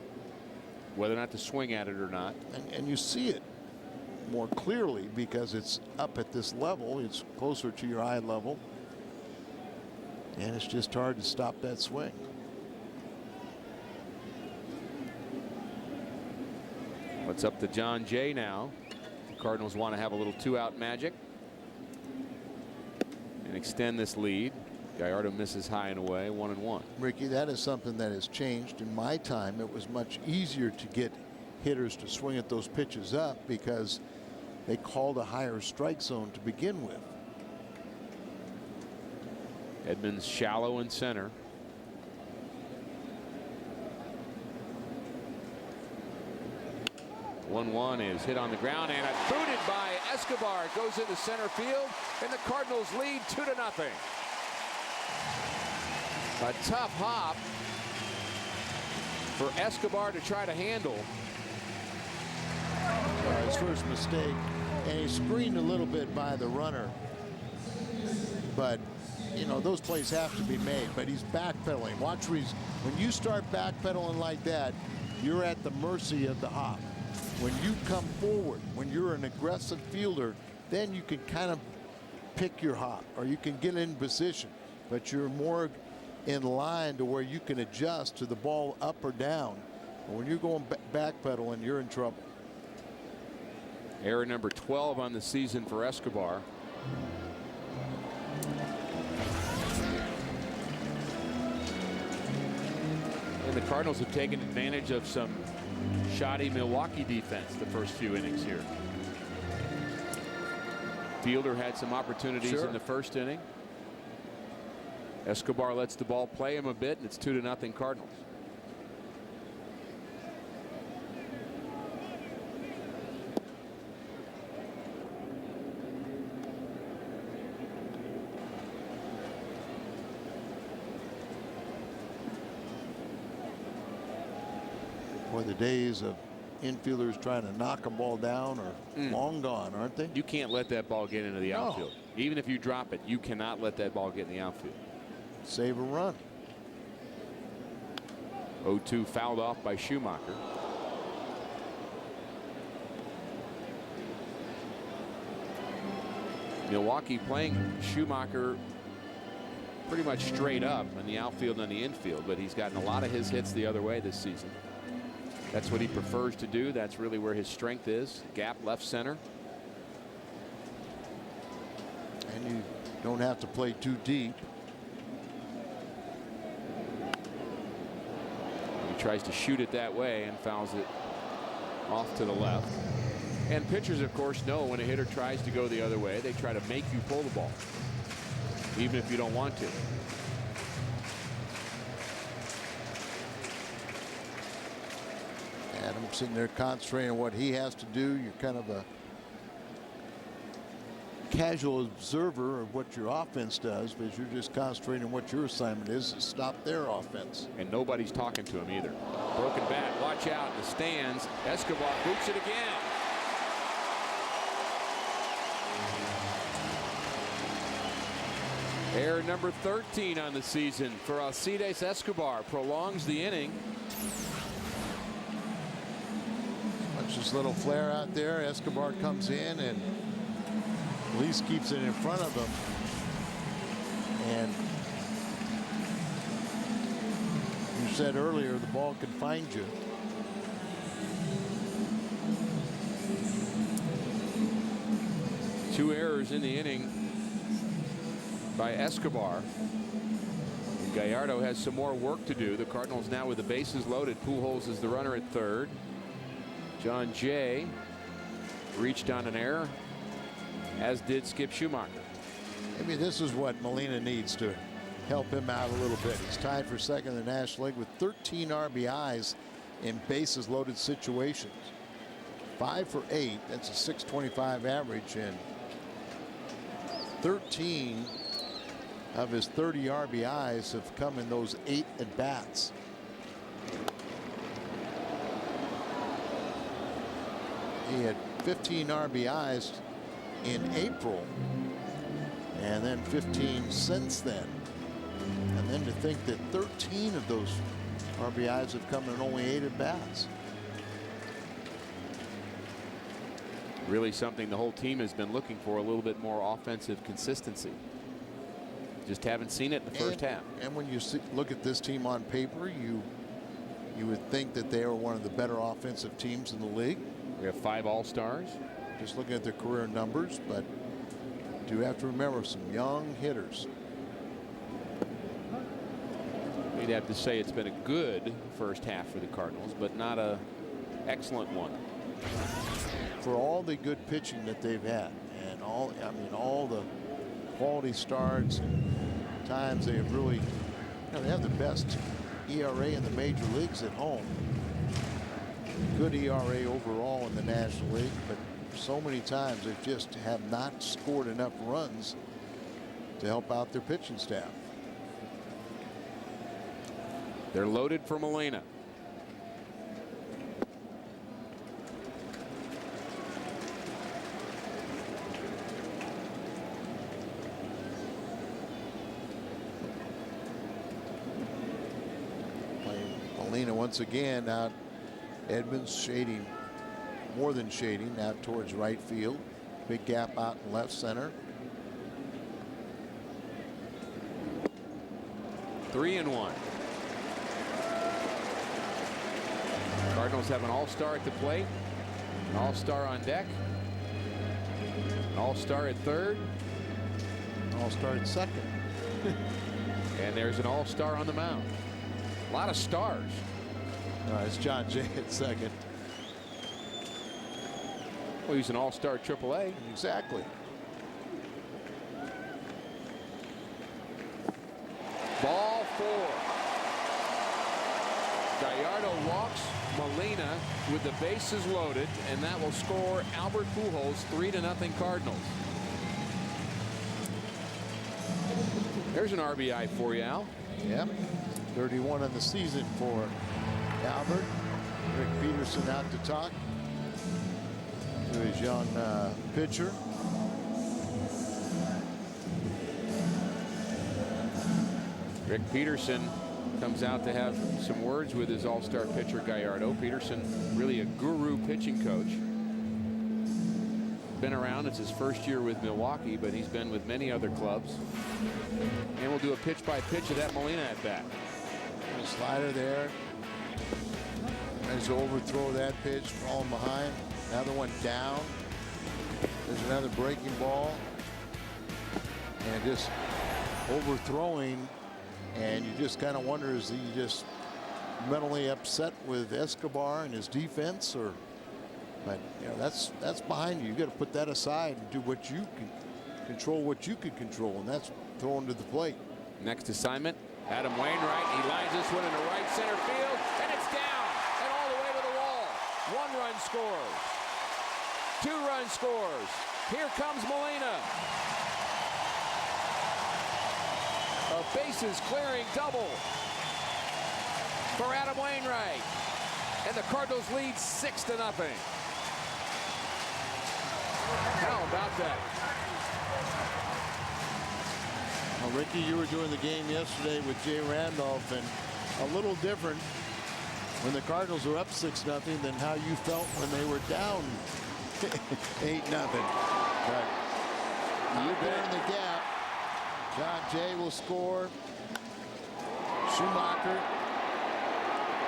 whether or not to swing at it or not.
And you see it more clearly because it's up at this level. It's closer to your eye level. And it's just hard to stop that swing.
What's up to John Jay now? The Cardinals want to have a little two-out magic and extend this lead. Gallardo misses high and away, 1-1.
Ricky, that is something that has changed. In my time, it was much easier to get hitters to swing at those pitches up because they called a higher strike zone to begin with.
Edmonds shallow in center. One is hit on the ground and booted by Escobar. It goes into center field, and the Cardinals lead 2-0. A tough hop for Escobar to try to handle.
His first mistake, and he screened a little bit by the runner, but you know, those plays have to be made. But he's backpedaling. Watch when you start backpedaling like that, you're at the mercy of the hop. When you come forward, when you're an aggressive fielder, then you can kind of pick your hop, or you can get in position, but you're more in line to where you can adjust to the ball up or down. And when you're going backpedaling, you're in trouble.
Error number 12 on the season for Escobar. And the Cardinals have taken advantage of some shoddy Milwaukee defense the first few innings here. Fielder had some opportunities in the first inning. Escobar lets the ball play him a bit, and it's 2-0 Cardinals.
Boy, the days of infielders trying to knock a ball down are long gone, aren't they?
You can't let that ball get into the outfield. Even if you drop it, you cannot let that ball get in the outfield.
Save a run.
0-2 fouled off by Schumacher. Milwaukee playing Schumacher pretty much straight up in the outfield and the infield, but he's gotten a lot of his hits the other way this season. That's what he prefers to do. That's really where his strength is. Gap left center.
And you don't have to play too deep.
You tries to shoot it that way and fouls it off to the left. And pitchers, of course, know when a hitter tries to go the other way, they try to make you pull the ball, even if you don't want to.
Adam sitting there concentrating on what he has to do. You're kind of a casual observer of what your offense does, but you're just concentrating on what your assignment is to stop their offense.
And nobody's talking to him either. Broken bat, watch out in the stands. Escobar boots it again. Error number 13 on the season for Alcides Escobar. Prolongs the inning.
Watch this little flare out there. Escobar comes in and at least keeps it in front of him. And you said earlier the ball can find you.
Two errors in the inning by Escobar. And Gallardo has some more work to do. The Cardinals now with the bases loaded. Pujols is the runner at third. John Jay reached on an error, as did Skip Schumacher.
Maybe this is what Molina needs to help him out a little bit. He's tied for second in the National League with 13 RBIs in bases loaded situations. 5 for 8. That's a .625 average, and 13 of his 30 RBIs have come in those 8 at bats. He had 15 RBIs in April and then 15 since then. And then to think that 13 of those RBIs have come in only 8 at bats.
Really something the whole team has been looking for, a little bit more offensive consistency. Just haven't seen it in the first half.
And when you look at this team on paper, you would think that they are one of the better offensive teams in the league.
We have 5 All-Stars.
Just looking at their career numbers, but do have to remember some young hitters.
We'd have to say it's been a good first half for the Cardinals, but not a excellent one.
For all the good pitching that they've had, and all the quality starts and times they have really, they have the best ERA in the major leagues at home. Good ERA overall in the National League, but so many times they just have not scored enough runs to help out their pitching staff.
They're loaded for Molina.
Molina once again out. Edmonds shading, more than shading, out towards right field. Big gap out in left center.
3-1. Cardinals have an all-star at the plate, an all-star on deck, an all-star at third,
All-star at second.
and there's an all-star on the mound. A lot of stars.
It's John Jay at second.
Well, he's an all-star AAA.
Exactly.
Ball 4. Gallardo walks Molina with the bases loaded, and that will score Albert Pujols 3-0 Cardinals. There's an RBI for you, Al.
Yep. 31 in the season for Albert. Rick Peterson out to talk to his young pitcher.
Rick Peterson comes out to have some words with his all-star pitcher Gallardo. Peterson, really a guru pitching coach. Been around. It's his first year with Milwaukee, but he's been with many other clubs. And we'll do a pitch-by-pitch of that Molina at bat.
A slider there. Tries to overthrow that pitch, falling behind. Another one down. There's another breaking ball. And just overthrowing. And you just kind of wonder, is he just mentally upset with Escobar and his defense, or but you know that's behind you. You got to put that aside and do what you can control, what you can control, and that's throwing to the plate.
Next assignment, Adam Wainwright. He lines this one into right center field, and it's down and all the way to the wall. 1 run scores. 2 run scores. Here comes Molina. A bases clearing double for Adam Wainwright. And the Cardinals lead 6-0. How about that?
Well, Ricky, you were doing the game yesterday with Jay Randolph, and a little different when the Cardinals were up 6-0 than how you felt when they were down 8-0. But out there in the gap, John Jay will score. Schumacher.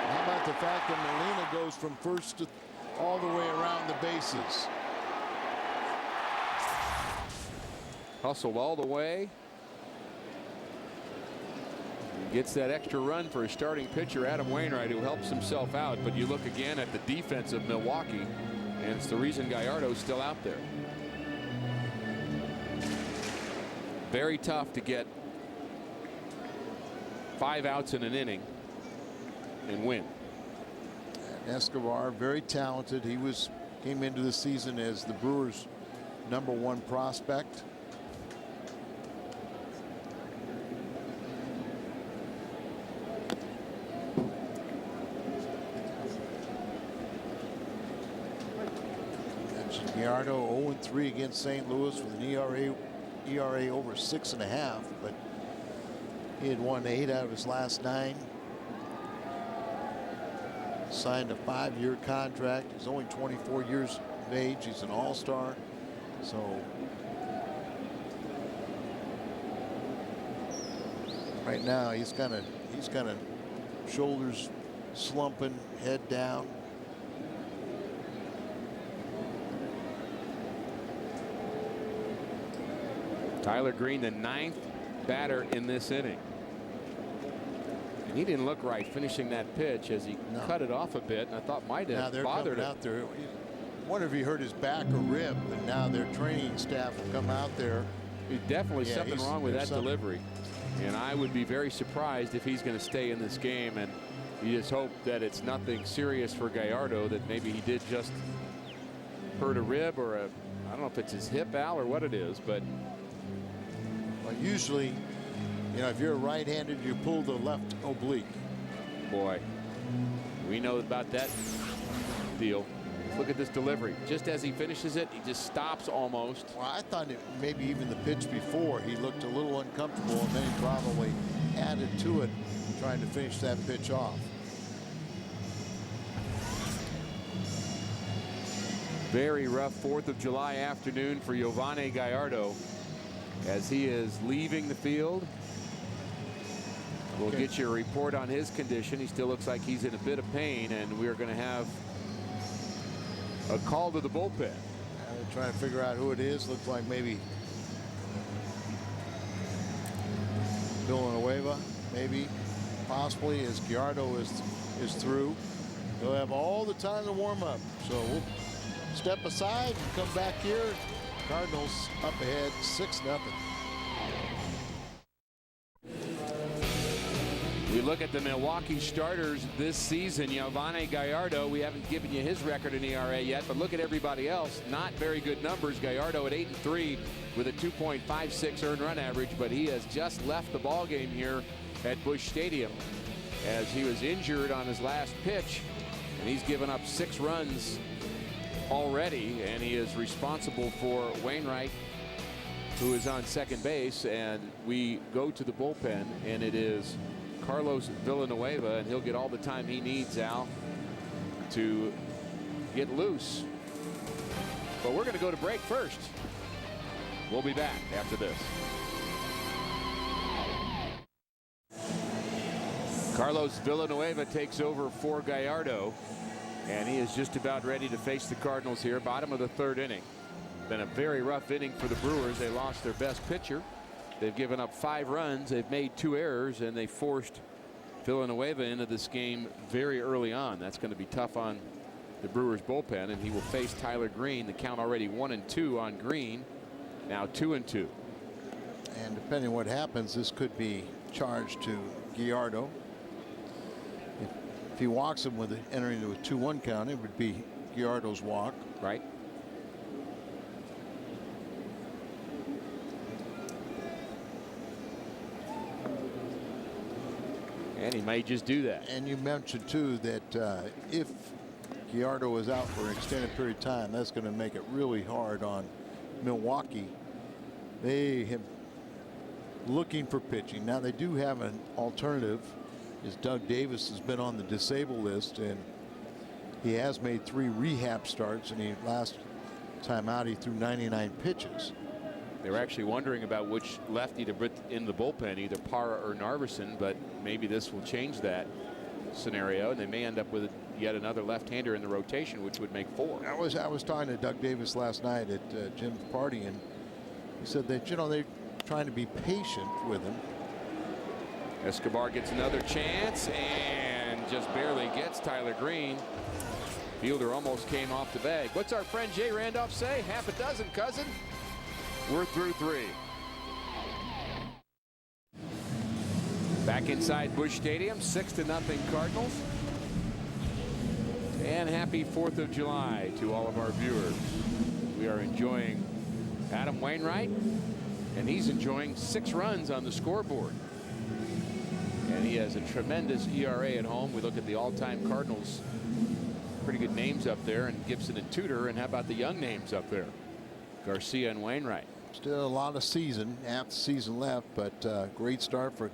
How about the fact that Molina goes from first to all the way around the bases?
Hustled all the way. Gets that extra run for his starting pitcher, Adam Wainwright, who helps himself out. But you look again at the defense of Milwaukee, and it's the reason Gallardo's still out there. Very tough to get 5 outs in an inning and win.
And Escobar, very talented. He came into the season as the Brewers' #1 prospect. Gallardo 0-3 against St. Louis with an ERA over 6.5, but he had won 8 out of his last 9. Signed a 5-year contract. He's only 24 years of age. He's an all-star. So right now he's kind of shoulders slumping, head down.
Tyler Green, the 9th batter in this inning. And he didn't look right finishing that pitch as he cut it off a bit, and I thought might have bothered him.
Out there. I wonder if he hurt his back or rib, but now their training staff have come out there.
There's definitely something wrong with that delivery. And I would be very surprised if he's going to stay in this game, and you just hope that it's nothing serious for Gallardo, that maybe he did just hurt a rib or I don't know if it's his hip, Al, or what it is, but
well, usually, you know, if you're right-handed, you pull the left oblique.
Boy, we know about that deal. Look at this delivery. Just as he finishes it, he just stops almost.
Well, I thought maybe even the pitch before, he looked a little uncomfortable, and then he probably added to it, trying to finish that pitch off.
Very rough 4th of July afternoon for Giovanni Gallardo as he is leaving the field. We'll get you a report on his condition. He still looks like he's in a bit of pain, and we're going to have a call to the bullpen.
They're trying to figure out who it is. Looks like maybe Villanueva, maybe, possibly, as Gallardo is through. They'll have all the time to warm up. So we'll step aside and come back here. Cardinals up ahead 6-0.
We look at the Milwaukee starters this season. Giovanni Gallardo, we haven't given you his record in ERA yet, but look at everybody else. Not very good numbers. Gallardo at 8-3 with a 2.56 earned run average, but he has just left the ball game here at Busch Stadium as he was injured on his last pitch, and he's given up 6 runs already, and he is responsible for Wainwright, who is on second base. And we go to the bullpen, and it is Carlos Villanueva, and he'll get all the time he needs, Al, to get loose. But we're going to go to break first. We'll be back after this. Carlos Villanueva takes over for Gallardo, and he is just about ready to face the Cardinals here. Bottom of the 3rd inning. Been a very rough inning for the Brewers. They lost their best pitcher. They've given up 5 runs. They've made 2 errors, and they forced Villanueva into this game very early on. That's going to be tough on the Brewers bullpen, and he will face Tyler Green. The count already 1-2 on Green. Now 2-2.
And depending on what happens, this could be charged to Gallardo. If he walks him with entering into a 2-1 count, it would be Gallardo's walk.
Right. And he may just do that.
And you mentioned too that if Gallardo is out for an extended period of time, that's going to make it really hard on Milwaukee. They have looking for pitching. Now they do have an alternative. Is Doug Davis has been on the disabled list, and he has made 3 rehab starts, and last time out he threw 99 pitches.
They were actually wondering about which lefty to put in the bullpen, either Parra or Narveson, but maybe this will change that scenario, and they may end up with yet another left-hander in the rotation, which would make 4.
I was talking to Doug Davis last night at Jim's party, and he said that they're trying to be patient with him.
Escobar gets another chance and just barely gets Tyler Green. Fielder almost came off the bag. What's our friend Jay Randolph say? Half a dozen, cousin. We're through 3. Back inside Busch Stadium, 6-0 Cardinals. And happy 4th of July to all of our viewers. We are enjoying Adam Wainwright, and he's enjoying 6 runs on the scoreboard. And he has a tremendous ERA at home. We look at the all-time Cardinals. Pretty good names up there, and Gibson and Tudor. And how about the young names up there? Garcia and Wainwright.
Still a lot of half the season left, but great start for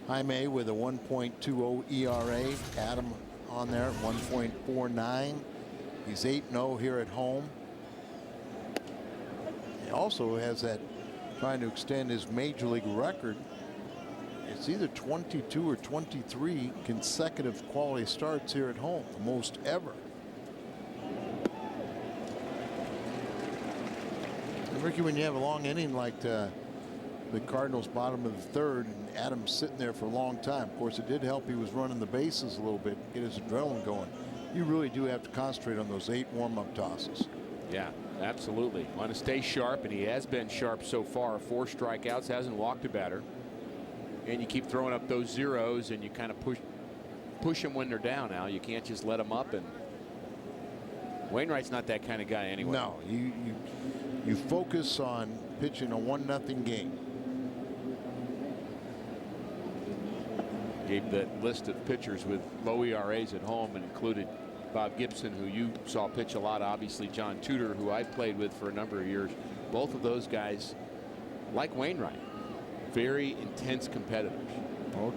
Jaime with a 1.20 ERA. Adam on there at 1.49. He's 8-0 here at home. He also has that, trying to extend his major league record. It's either 22 or 23 consecutive quality starts here at home, the most ever. And Ricky, when you have a long inning like the Cardinals bottom of the 3rd, and Adams sitting there for a long time, of course it did help he was running the bases a little bit, get his adrenaline going. You really do have to concentrate on those 8 warm-up tosses.
Yeah, absolutely. Want to stay sharp, and he has been sharp so far. 4 strikeouts, hasn't walked a batter. And you keep throwing up those zeros, and you kind of push them when they're down. Now you can't just let them up. And Wainwright's not that kind of guy anyway.
No, you focus on pitching a 1-0 game.
Gave that list of pitchers with low ERAs at home and included Bob Gibson, who you saw pitch a lot. Obviously John Tudor, who I played with for a number of years. Both of those guys, like Wainwright, very intense competitors.
Oh,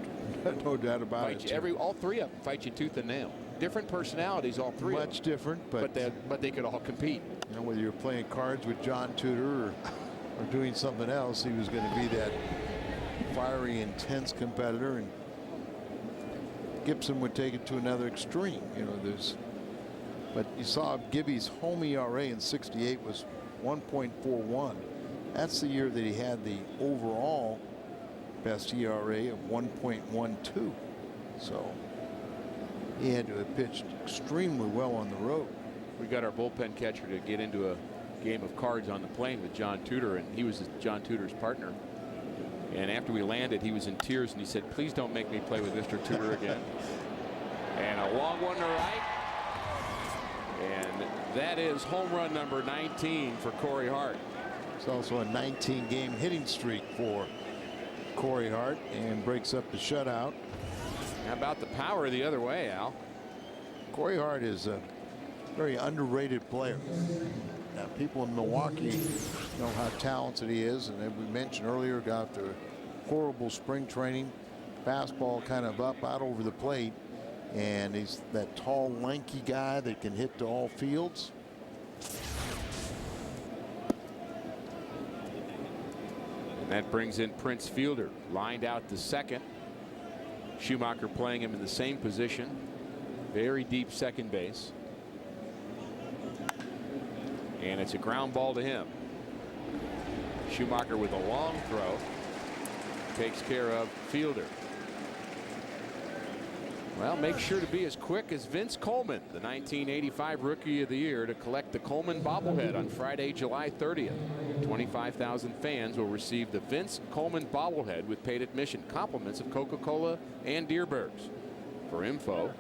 no doubt about it.
All 3 of them fight you tooth and nail. Different personalities, all 3
Much
of them.
different,
but they could all compete.
You know, whether you're playing cards with John Tudor or doing something else, he was going to be that fiery, intense competitor. And Gibson would take it to another extreme. You know, but you saw Gibby's home ERA in '68 was 1.41. That's the year that he had the overall best ERA of 1.12. So he had to have pitched extremely well on the road.
We got our bullpen catcher to get into a game of cards on the plane with John Tudor, and he was John Tudor's partner. And after we landed, he was in tears, and he said, "Please don't make me play with Mr. Tudor again." And a long one to right. And that is home run number 19 for Corey Hart.
It's also a 19-game hitting streak for Corey Hart, and breaks up the shutout.
How about the power the other way, Al?
Corey Hart is a very underrated player. Now, people in Milwaukee know how talented he is, and as we mentioned earlier, got the horrible spring training, fastball kind of up out over the plate, and he's that tall, lanky guy that can hit to all fields.
And that brings in Prince Fielder, lined out to second. Schumacher playing him in the same position, very deep second base. And it's a ground ball to him. Schumacher with a long throw takes care of Fielder. Well, make sure to be as quick as Vince Coleman, the 1985 Rookie of the Year, to collect the Coleman bobblehead on Friday, July 30th. 25,000 fans will receive the Vince Coleman bobblehead with paid admission, compliments of Coca-Cola and Deerbergs. For info,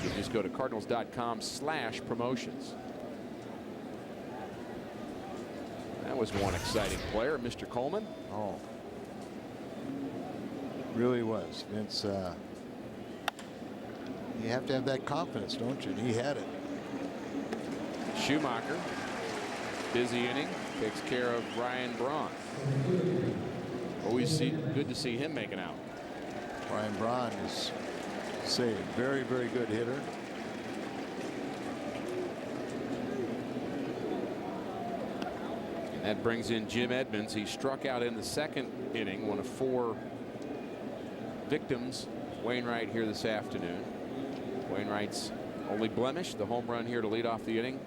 you can just go to cardinals.com/promotions. That was one exciting player, Mr. Coleman.
Oh, really was. Vince, you have to have that confidence, don't you? And he had it.
Schumacher, busy inning, takes care of Ryan Braun. Always good to see him making out.
Ryan Braun is, say, a very, very good hitter.
And that brings in Jim Edmonds. He struck out in the second inning, one of 4 victims. Wainwright here this afternoon. Wainwright's only blemish, the home run here to lead off the inning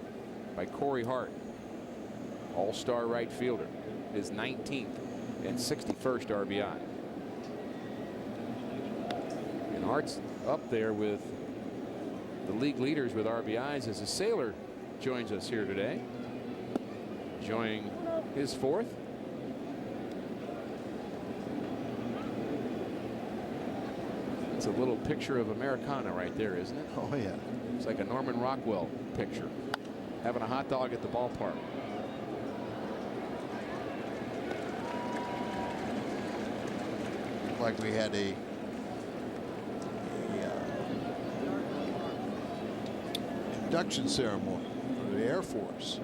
by Corey Hart, all-star right fielder, his 19th and 61st RBI. And Hart's up there with the league leaders with RBIs as a Sailor joins us here today, enjoying his 4th. It's a little picture of Americana right there, isn't it?
Oh, yeah.
It's like a Norman Rockwell picture. Having a hot dog at the ballpark.
Like we had a induction ceremony for the Air Force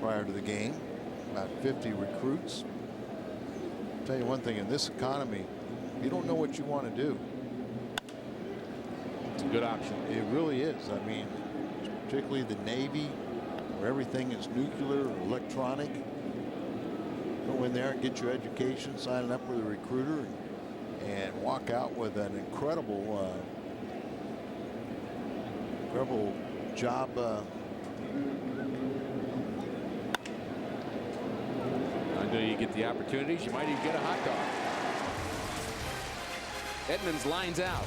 prior to the game. About 50 recruits. I'll tell you one thing, in this economy, you don't know what you want to do.
It's a good option.
It really is. I mean, particularly the Navy, where everything is nuclear or electronic. Go in there and get your education, sign up with a recruiter, and walk out with an incredible job.
Until you get the opportunities, you might even get a hot dog. Edmonds lines out.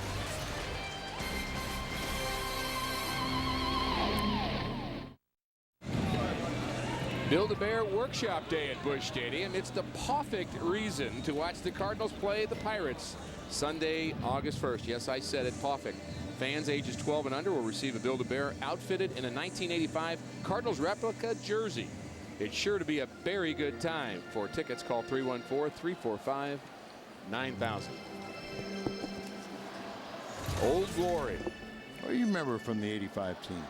Build-A-Bear Workshop Day at Busch Stadium. It's the perfect reason to watch the Cardinals play the Pirates Sunday, August 1st. Yes, I said it, perfect. Fans ages 12 and under will receive a Build-A-Bear outfitted in a 1985 Cardinals replica jersey. It's sure to be a very good time. For tickets, call 314-345-9000. Old Glory.
What do you remember from the '85 team?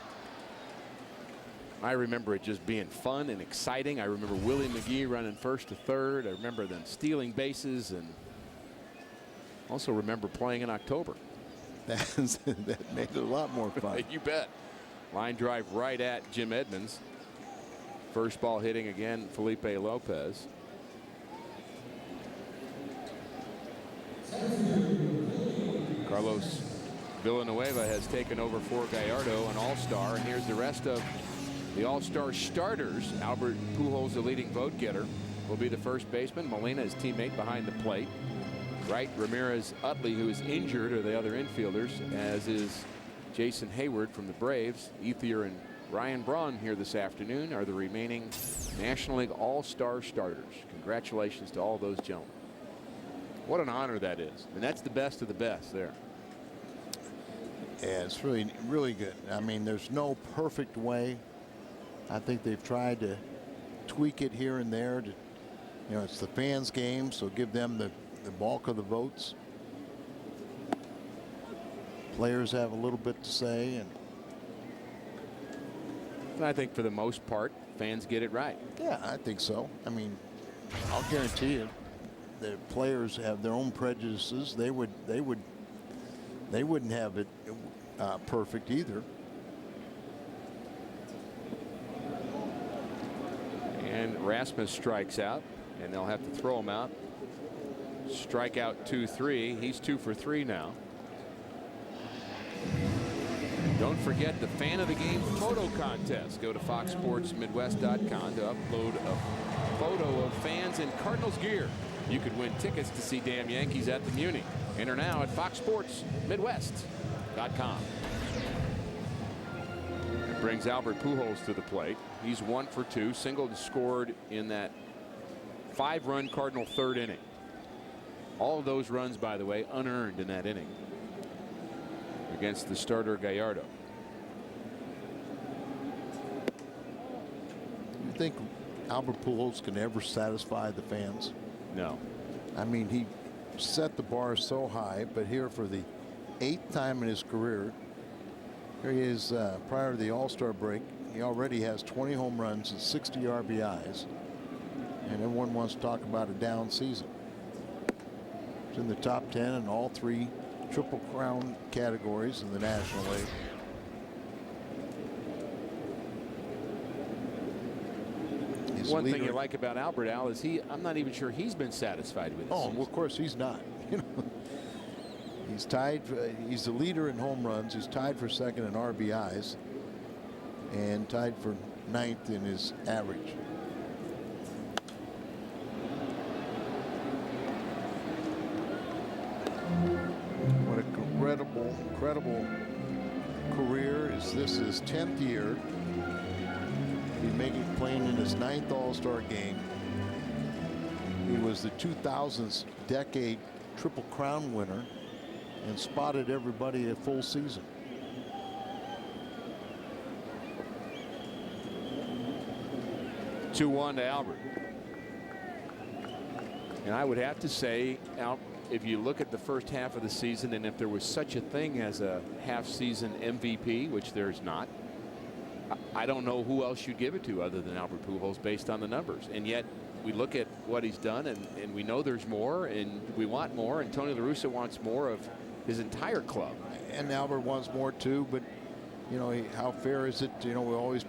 I remember it just being fun and exciting. I remember Willie McGee running first to third. I remember them stealing bases, and also remember playing in October.
That made it a lot more fun.
You bet. Line drive right at Jim Edmonds. First ball hitting again, Felipe Lopez. Carlos Villanueva has taken over for Gallardo, an all-star, and here's the rest of the all-star starters. Albert Pujols, the leading vote getter, will be the first baseman. Molina, his teammate, behind the plate. Right, Ramirez, Utley, who is injured, are the other infielders, as is Jason Hayward from the Braves. Ethier and Ryan Braun here this afternoon are the remaining National League all-star starters. Congratulations to all those gentlemen. What an honor that is. And that's the best of the best there.
Yeah, it's really, really good. I mean, there's no perfect way. I think they've tried to tweak it here and there. To, you know, it's the fans' game, so give them the bulk of the votes. Players have a little bit to say, and
I think for the most part, fans get it right.
Yeah, I think so. I mean, I'll guarantee you, the players have their own prejudices. They wouldn't have it perfect either.
And Rasmus strikes out, and they'll have to throw him out. Strikeout 2-3. He's 2 for 3 now. Don't forget the Fan of the Game photo contest. Go to foxsportsmidwest.com to upload a photo of fans in Cardinals gear. You could win tickets to see Damn Yankees at the Muni. Enter now at foxsportsmidwest.com. It brings Albert Pujols to the plate. He's 1 for 2, singled and scored in that 5-run Cardinal third inning. All of those runs, by the way, unearned in that inning against the starter Gallardo.
You think Albert Pujols can ever satisfy the fans?
No.
I mean, he set the bar so high, but here for the 8th time in his career, here he is prior to the All-Star break. He already has 20 home runs and 60 RBIs, and everyone wants to talk about a down season. He's in the top 10 in all 3 Triple Crown categories in the National League.
One thing you like about Albert, Al, is I'm not even sure he's been satisfied with this.
Oh, well, of course he's not. You know, he's tied. He's the leader in home runs. He's tied for 2nd in RBIs, and tied for 9th in his average. What a incredible career. Is this his 10th year? Playing in his 9th All-Star game. He was the 2000s decade Triple Crown winner and spotted everybody a full season.
Two-1 to Albert. And I would have to say, Al, if you look at the first half of the season, and if there was such a thing as a half-season MVP, which there's not, I don't know who else you'd give it to other than Albert Pujols based on the numbers. And yet we look at what he's done, and we know there's more, and we want more, and Tony La Russa wants more of his entire club.
And Albert wants more too, but you know, how fair is it? You know, we always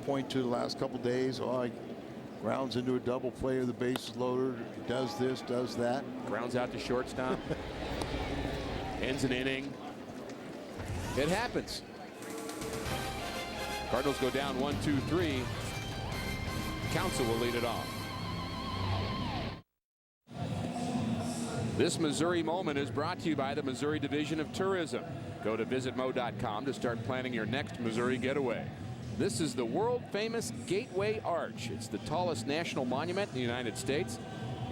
point to the last couple days. Oh, he grounds into a double play, the base is loaded, does this, does that.
Grounds out to shortstop. Ends an inning. It happens. Cardinals go down 1-2-3. Counsell will lead it off. This Missouri moment is brought to you by the Missouri Division of Tourism. Go to visitmo.com to start planning your next Missouri getaway. This is the world famous Gateway Arch. It's the tallest national monument in the United States,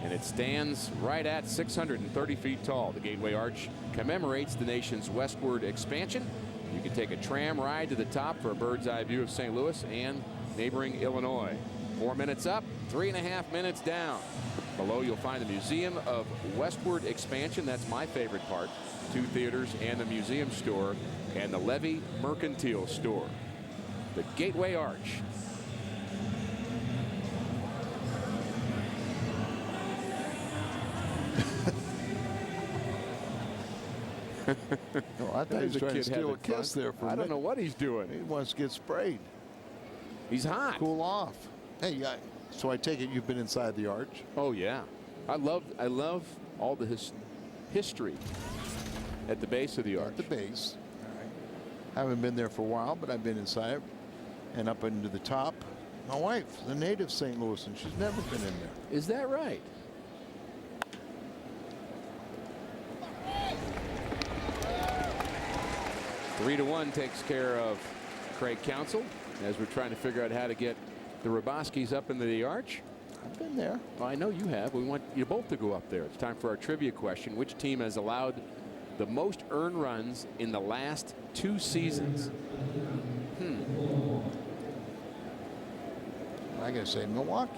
and it stands right at 630 feet tall. The Gateway Arch commemorates the nation's westward expansion. You can take a tram ride to the top for a bird's eye view of St. Louis and neighboring Illinois. 4 minutes up, 3.5 minutes down. Below you'll find the Museum of Westward Expansion. That's my favorite part. 2 theaters and the museum store and the Levy Mercantile store. The Gateway Arch.
Oh, I thought he was trying to steal a kiss there for a minute.
I don't know what he's doing.
He wants to get sprayed.
He's hot.
Cool off. Hey, so I take it you've been inside the arch?
Oh yeah, I love all the history at the base of the arch.
At the base. All right. I haven't been there for a while, but I've been inside and up into the top. My wife's a native St. Louis, and she's never been in there.
Is that right? Three to 1 takes care of Craig Counsell as we're trying to figure out how to get the Roboskis up into the arch.
I've been there.
Well, I know you have. We want you both to go up there. It's time for our trivia question. Which team has allowed the most earned runs in the last 2 seasons?
I gotta say Milwaukee.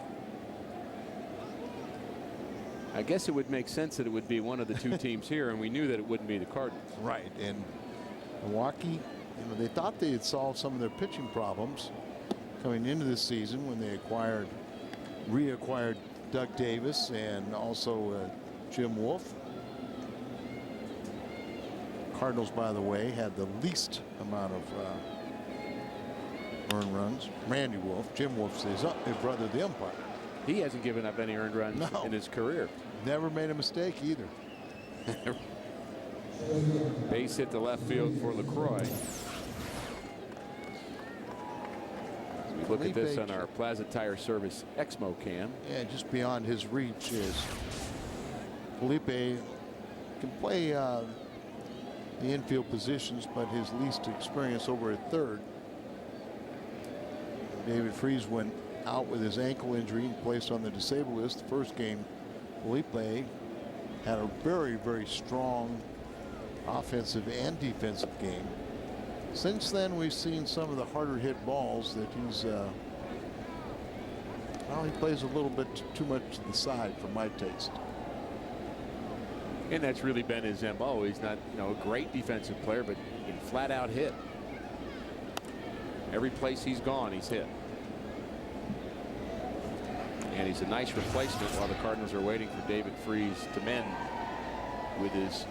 I guess it would make sense that it would be one of the 2 teams here, and we knew that it wouldn't be the Cardinals.
Right, and Milwaukee, you know, they thought they had solved some of their pitching problems coming into this season when they reacquired Doug Davis and also Jim Wolf. Cardinals, by the way, had the least amount of earned runs. Randy Wolf, Jim Wolf's his brother, the umpire.
He hasn't given up any earned runs in his career.
Never made a mistake either.
Base hit to left field for LaCroix. As we look at this on our Plaza Tire Service Exmo cam.
Yeah, just beyond his reach is Felipe can play the infield positions, but his least experience over at third. David Freese went out with his ankle injury and placed on the disabled list. The first game Felipe had a very, very strong offensive and defensive game. Since then, we've seen some of the harder hit balls that he's well, he plays a little bit too much to the side for my taste.
And that's really been his MO. He's not, a great defensive player, but he can flat out hit. Every place he's gone, he's hit. And he's a nice replacement while the Cardinals are waiting for David Freese to mend with his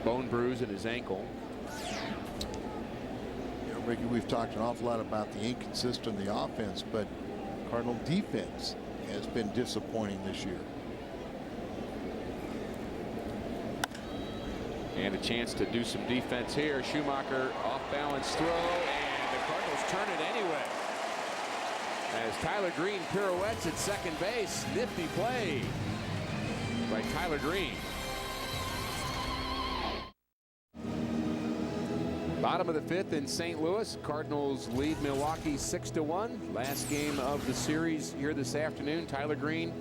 bone bruise in his ankle.
Ricky, we've talked an awful lot about the inconsistent in the offense, but Cardinal defense has been disappointing this year.
And a chance to do some defense here. Schumacher off balance throw, and the Cardinals turn it anyway. As Tyler Green pirouettes at second base. Nifty play by Tyler Green. Bottom of the fifth in St. Louis. Cardinals lead Milwaukee 6-1. Last game of the series here this afternoon. Tyler Green,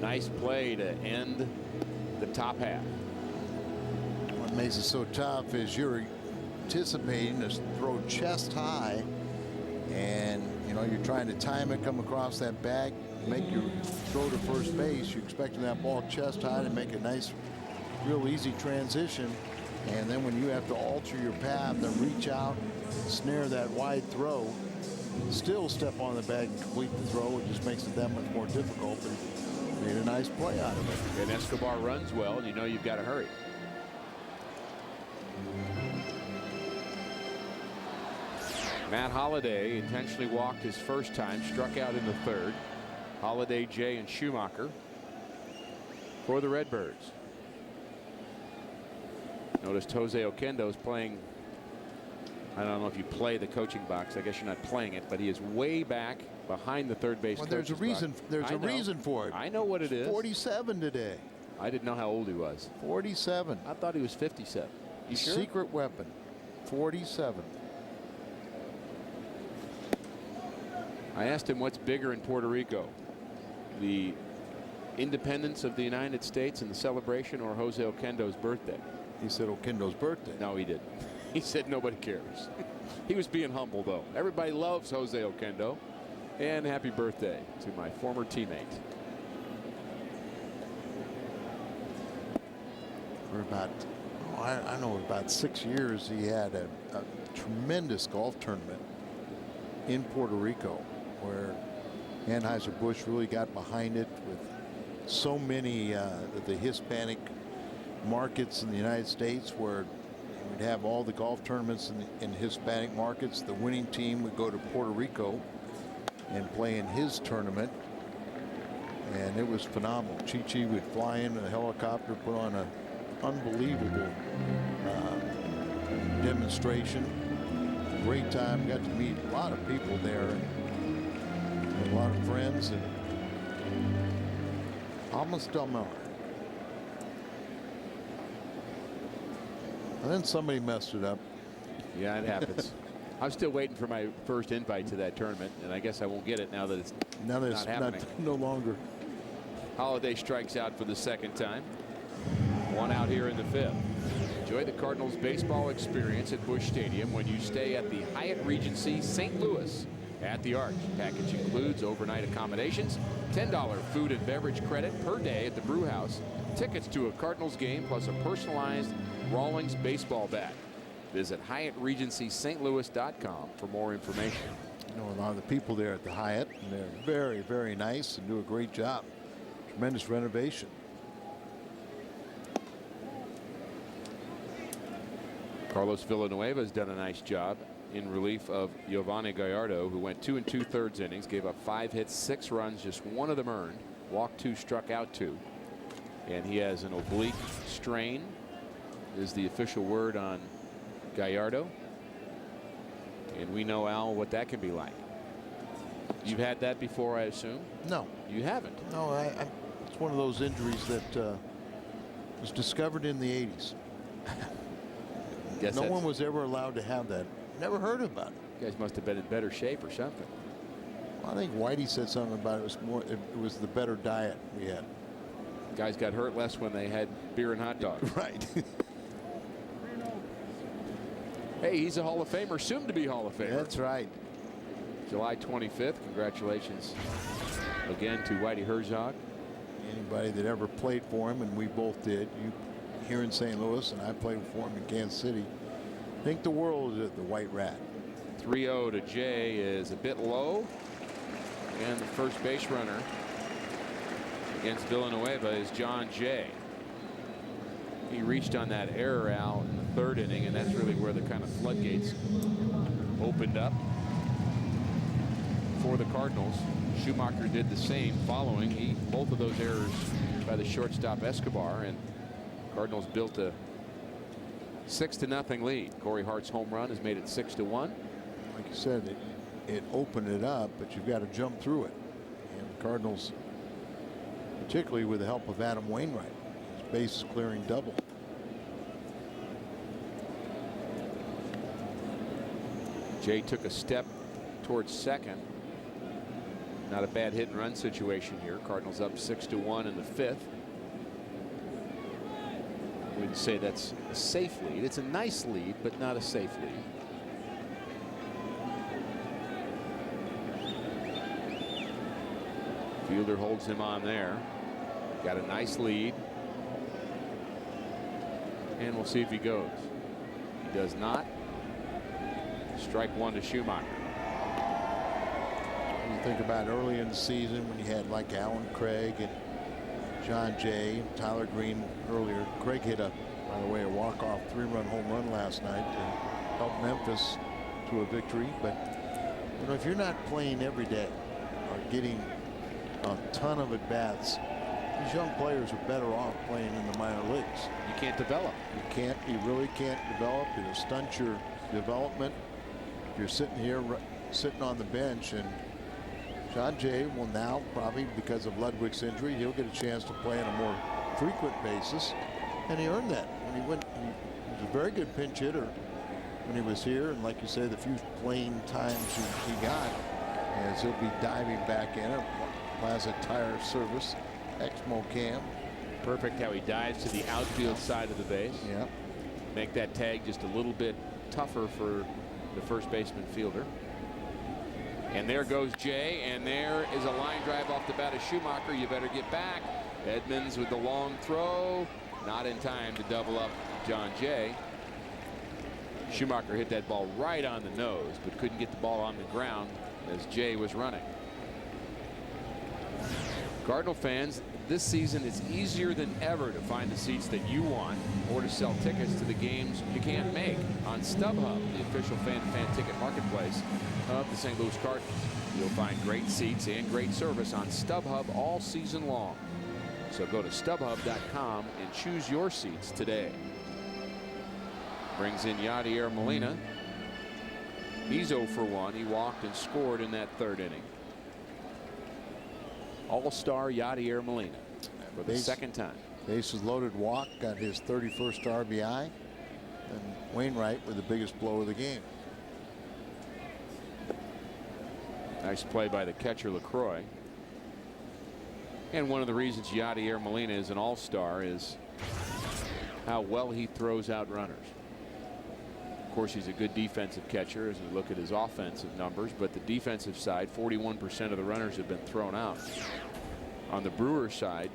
nice play to end the top half.
What makes it so tough is you're anticipating to throw chest high, and you're trying to time it, come across that bag, make your throw to first base. You're expecting that ball chest high to make a nice, real easy transition. And then when you have to alter your path and reach out, snare that wide throw, still step on the bag and complete the throw, it just makes it that much more difficult. But made a nice play out of it.
And Escobar runs well, and you've got to hurry. Matt Holliday intentionally walked his first time, struck out in the third. Holliday, Jay, and Schumacher for the Redbirds. Noticed Jose Oquendo's playing. I don't know if you play the coaching box. I guess you're not playing it, but he is way back behind the third base.
Well, there's a reason.
Box.
There's a reason for it.
I know what it is.
47 today.
I didn't know how old he was.
47.
I thought he was 57. You sure?
Secret weapon. 47.
I asked him what's bigger in Puerto Rico, the independence of the United States and the celebration, or Jose Oquendo's birthday.
He said Oquendo's birthday.
No, he didn't. He said nobody cares. He was being humble, though. Everybody loves Jose Oquendo. And happy birthday to my former teammate.
For about, I know, about 6 years, he had a tremendous golf tournament in Puerto Rico, where Anheuser-Busch really got behind it with so many of the Hispanic markets in the United States, where we'd have all the golf tournaments in Hispanic markets. The winning team would go to Puerto Rico and play in his tournament, and it was phenomenal. Chi would fly in a helicopter, put on an unbelievable demonstration. Great time. Got to meet a lot of people there, and a lot of friends, and almost Del Mar. And then somebody messed it up.
Yeah, it happens. I'm still waiting for my first invite to that tournament, and I guess I won't get it now that it's not happening.
No longer.
Holliday strikes out for the second time. One out here in the fifth. Enjoy the Cardinals baseball experience at Busch Stadium when you stay at the Hyatt Regency St. Louis at the Arch. Package includes overnight accommodations, $10 food and beverage credit per day at the brew house, tickets to a Cardinals game, plus a personalized Rawlings baseball bat. Visit HyattRegencySt.Louis.com for more information.
A lot of the people there at the Hyatt, and they're very, very nice and do a great job. Tremendous renovation.
Carlos Villanueva has done a nice job in relief of Giovanni Gallardo, who went 2 2/3 innings, gave up 5 hits, 6 runs, just 1 of them earned, walked 2, struck out 2, and he has an oblique strain, is the official word on Gallardo, and we know, Al, what that can be like. You've had that before, I assume?
No,
you haven't.
no. It's one of those injuries that was discovered in the 80s.
Guess
No one was ever allowed to have that. Never heard about it.
You guys must have been in better shape or something.
I think Whitey said something about it was the better diet we had.
Guys got hurt less when they had beer and hot dogs.
Right.
Hey, he's a Hall of Famer, soon to be Hall of Famer.
That's right.
July 25th. Congratulations again to Whitey Herzog.
Anybody that ever played for him, and we both did, you here in St. Louis, and I played for him in Kansas City, think the world is the White Rat.
3-0 to Jay is a bit low. And the first base runner against Villanueva is John Jay. He reached on that error out in the third inning, and that's really where the kind of floodgates opened up for the Cardinals. Schumacher did the same following both of those errors by the shortstop Escobar, and Cardinals built a 6-0 lead. Corey Hart's home run has made it 6-1.
Like you said, it opened it up, but you've got to jump through it. And the Cardinals, particularly with the help of Adam Wainwright, his base clearing double.
Jay took a step towards second. Not a bad hit and run situation here. Cardinals up 6-1 in the fifth. Wouldn't say that's a safe lead. It's a nice lead, but not a safe lead. Fielder holds him on there. Got a nice lead. And we'll see if he goes. He does not. Strike one to Schumacher.
You think about early in the season when you had like Alan Craig and John Jay, Tyler Green earlier. Craig hit by the way, a walk-off 3-run home run last night to help Memphis to a victory. But if you're not playing every day or getting a ton of at-bats, these young players are better off playing in the minor leagues.
You can't develop.
You really can't develop. It'll stunt your development. If you're sitting here, sitting on the bench, and John Jay will now, probably because of Ludwig's injury, he'll get a chance to play on a more frequent basis, and he earned that when he went. He was a very good pinch hitter when he was here, and like you say, the few playing times he got, as he'll be diving back in at Plaza Tire Service, Exmo Cam.
Perfect how he dives to the outfield side of the base.
Yeah.
Make that tag just a little bit tougher for the first baseman fielder. And there goes Jay, and there is a line drive off the bat of Schumacher. You better get back. Edmonds with the long throw. Not in time to double up John Jay. Schumacher hit that ball right on the nose, but couldn't get the ball on the ground as Jay was running. Cardinal fans, this season it's easier than ever to find the seats that you want or to sell tickets to the games you can't make on StubHub, the official fan ticket marketplace of the St. Louis Cardinals. You'll find great seats and great service on StubHub all season long. So go to StubHub.com and choose your seats today. Brings in Yadier Molina. He's 0 for 1. He walked and scored in that third inning. All-star Yadier Molina for the second time.
Bases loaded walk, got his 31st RBI, and Wainwright with the biggest blow of the game.
Nice play by the catcher LaCroix. And one of the reasons Yadier Molina is an all-star is how well he throws out runners. Of course, he's a good defensive catcher as we look at his offensive numbers, but the defensive side, 41% of the runners have been thrown out. On the Brewers side,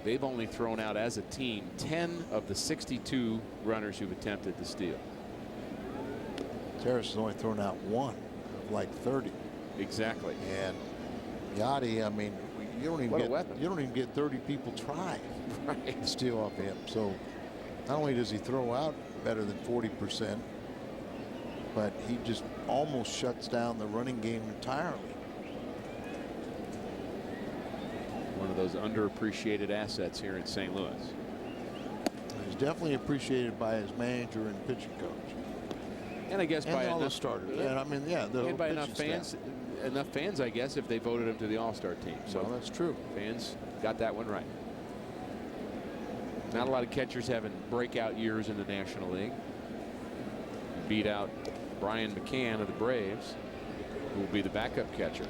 they've only thrown out as a team 10 of the 62 runners who've attempted to steal.
Terrace has only thrown out 1 of like 30.
Exactly.
And Yachty, I mean, you don't even get 30 people try to steal off him. So not only does he throw out better than 40%, but he just almost shuts down the running game entirely.
One of those underappreciated assets here in St. Louis.
He's definitely appreciated by his manager and pitching coach.
And I guess by
all
enough
the starters. And I mean, yeah,
and by enough fans, I guess, if they voted him to the All-Star team. So
well, that's true.
Fans got that one right. Not a lot of catchers having breakout years in the National League. Beat out Brian McCann of the Braves, who will be the backup catcher.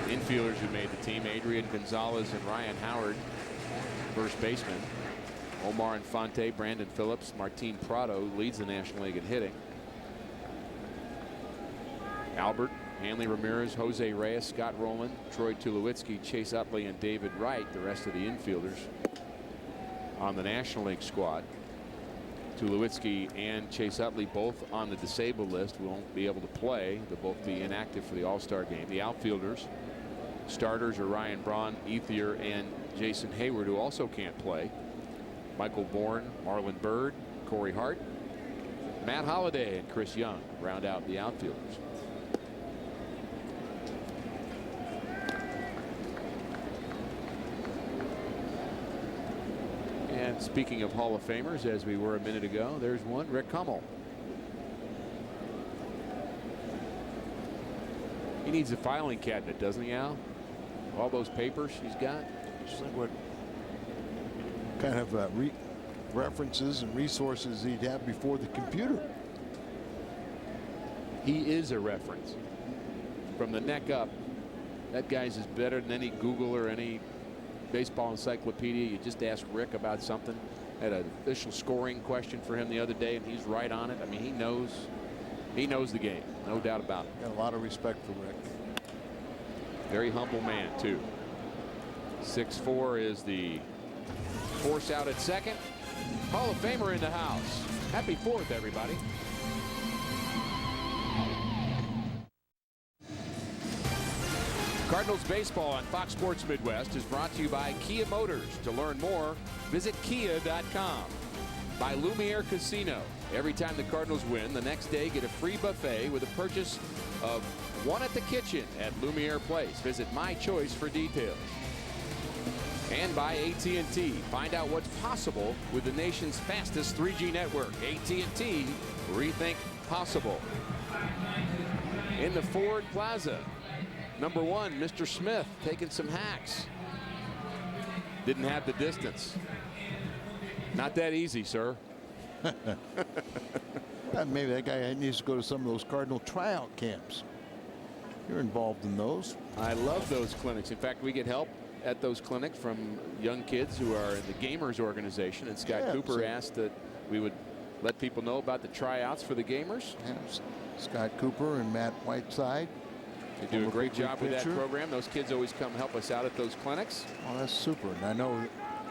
Infielders who made the team: Adrian Gonzalez and Ryan Howard, first baseman. Omar Infante, Brandon Phillips, Martin Prado, who leads the National League in hitting. Albert, Hanley Ramirez, Jose Reyes, Scott Rowland, Troy Tulowitzki, Chase Utley, and David Wright, the rest of the infielders on the National League squad. Tulowitzki and Chase Utley both on the disabled list, won't be able to play. They'll both be inactive for the All-Star game. The outfielders, starters are Ryan Braun, Ethier, and Jason Hayward, who also can't play. Michael Bourne, Marlon Byrd, Corey Hart, Matt Holliday, and Chris Young round out the outfielders. And speaking of Hall of Famers, as we were a minute ago, there's one, Rick Hummel. He needs a filing cabinet, doesn't he, Al? All those papers he's got.
Just like what kind of references and resources he'd have before the computer.
He is a reference. From the neck up, that guy's is better than any Google or any baseball encyclopedia. You just ask Rick about something. Had an official scoring question for him the other day, and he's right on it. I mean, he knows the game, no doubt about it.
Got a lot of respect for Rick.
Very humble man, too. 6'4" is the force out at second. Hall of Famer in the house. Happy 4th, everybody. Cardinals baseball on Fox Sports Midwest is brought to you by Kia Motors. To learn more, visit kia.com. By Lumiere Casino. Every time the Cardinals win, the next day get a free buffet with a purchase of one at the kitchen at Lumiere Place. Visit My Choice for details. And by AT&T. Find out what's possible with the nation's fastest 3G network. AT&T, rethink possible. In the Ford Plaza, number 1, Mr. Smith taking some hacks. Didn't have the distance. Not that easy, sir.
Maybe that guy needs to go to some of those Cardinal tryout camps. You're involved in those.
I love those clinics. In fact, we get help at those clinics from young kids who are in the Gamers organization. And Scott Cooper asked that we would let people know about the tryouts for the Gamers.
Yeah, Scott Cooper and Matt Whiteside.
They do a great job with that program. Those kids always come help us out at those clinics.
Oh, that's super. And I know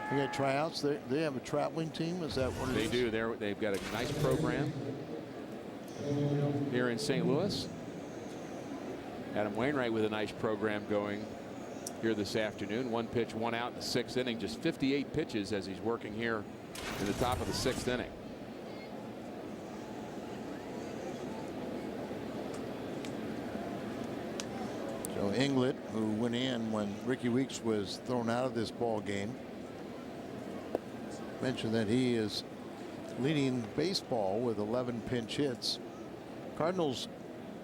they got tryouts. They have a traveling team. Is that what it is?
They do. They've got a nice program here in St. Louis. Adam Wainwright with a nice program going here this afternoon. 1 pitch, 1 out in the 6th inning. Just 58 pitches as he's working here in the top of the 6th inning.
So Inglet, who went in when Ricky Weeks was thrown out of this ball game, mentioned that he is leading baseball with 11 pinch hits. Cardinals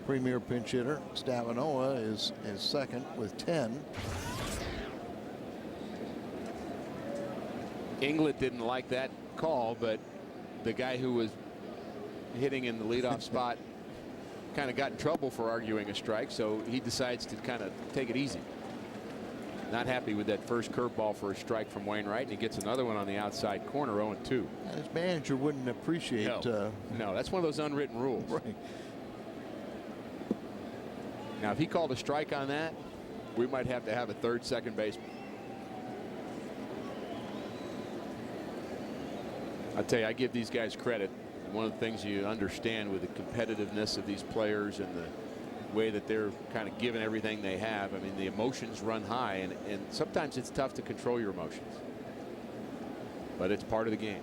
premier pinch hitter Stavinoa is second with 10.
Inglet didn't like that call, but the guy who was hitting in the leadoff spot kind of got in trouble for arguing a strike, so he decides to kind of take it easy. Not happy with that first curveball for a strike from Wainwright, and he gets another one on the outside corner, 0-2.
His manager wouldn't appreciate.
No, that's one of those unwritten rules.
Right.
Now, if he called a strike on that, we might have to have a third second baseman. I tell you, I give these guys credit. One of the things you understand with the competitiveness of these players and the way that they're kind of giving everything they have. I mean, the emotions run high, and sometimes it's tough to control your emotions. But it's part of the game.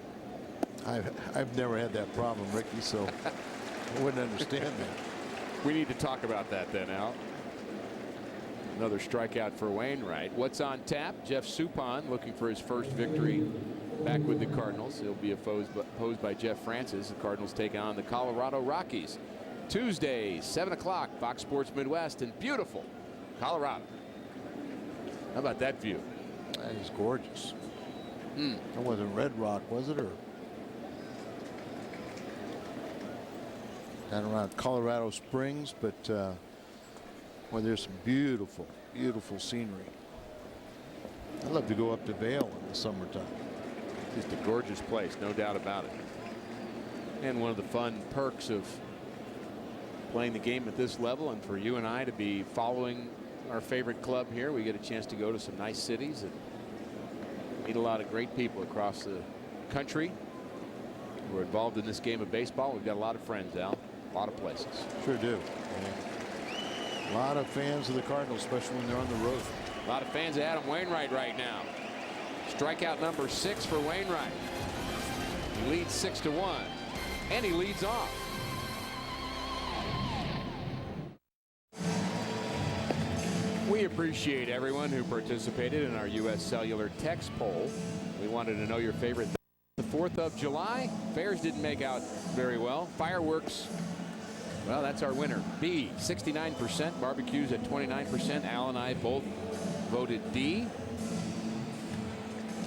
I've never had that problem, Ricky, so I wouldn't understand that.
We need to talk about that then, Al. Another strikeout for Wainwright. What's on tap? Jeff Suppan looking for his first victory back with the Cardinals. He'll be opposed by Jeff Francis. The Cardinals take on the Colorado Rockies. Tuesday, 7 o'clock, Fox Sports Midwest in beautiful Colorado. How about that view?
That is gorgeous. That wasn't Red Rock, was it? Or down around Colorado Springs, but well, there's some beautiful, beautiful scenery. I'd love to go up to Vail in the summertime.
Just a gorgeous place, no doubt about it. And one of the fun perks of playing the game at this level, and for you and I to be following our favorite club here, we get a chance to go to some nice cities and meet a lot of great people across the country who are involved in this game of baseball. We've got a lot of friends, Al. A lot of places.
Sure do. And a lot of fans of the Cardinals, especially when they're on the road.
A lot of fans of Adam Wainwright right now. Strikeout number 6 for Wainwright. He leads 6-1, and he leads off. We appreciate everyone who participated in our U.S. Cellular text poll. We wanted to know your favorite. The 4th of July, fairs didn't make out very well. Fireworks, well, that's our winner. B, 69%, barbecues at 29%. Al and I both voted D.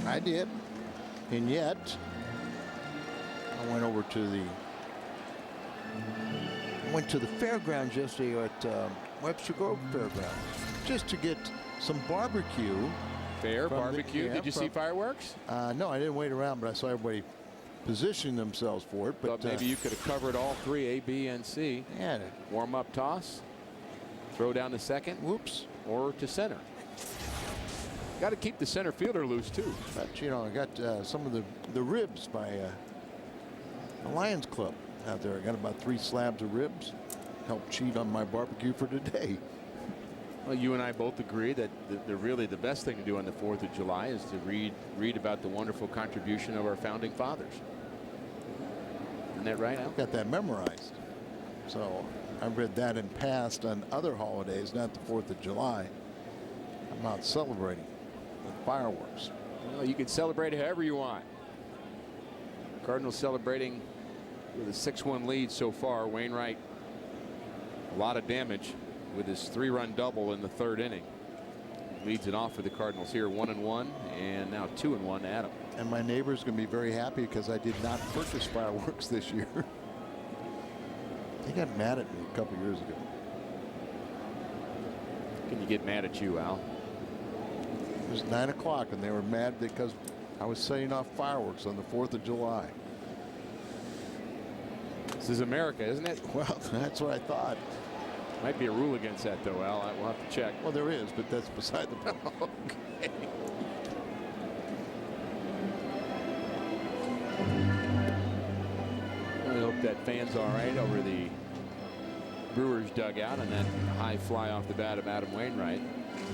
I did. And yet, I went over to the fairgrounds yesterday at Webster Grove Fairgrounds just to get some barbecue.
Fair barbecue. Did you see fireworks?
No, I didn't wait around, but I saw everybody positioning themselves for it. But
maybe you could have covered all 3, A, B, and C.
Yeah.
Warm up toss, throw down to second,
Whoops,
or to center. Got to keep the center fielder loose too.
But you know, I got some of the ribs by the Lions Club out there. I got about 3 slabs of ribs. Helped cheat on my barbecue for today.
Well, you and I both agree that really the best thing to do on the 4th of July is to read about the wonderful contribution of our founding fathers. Isn't that right, Al?
Got that memorized. So I've read that in past on other holidays, not the 4th of July. I'm not celebrating with fireworks.
Well, you can celebrate however you want. Cardinals celebrating with a 6-1 lead so far. Wainwright, a lot of damage with his 3-run double in the 3rd inning. Leads it off for the Cardinals here, 1-1, and now 2-1 Adam.
And my neighbor's going to be very happy because I did not purchase fireworks this year. They got mad at me a couple years ago.
Can you get mad at you, Al?
It was 9 o'clock and they were mad because I was setting off fireworks on the 4th of July.
This is America, isn't it?
Well, that's what I thought.
Might be a rule against that, though, Al. We'll have to check.
Well, there is, but that's beside the point.
Okay. I hope that fan's all right over the Brewers dugout and that high fly off the bat of Adam Wainwright.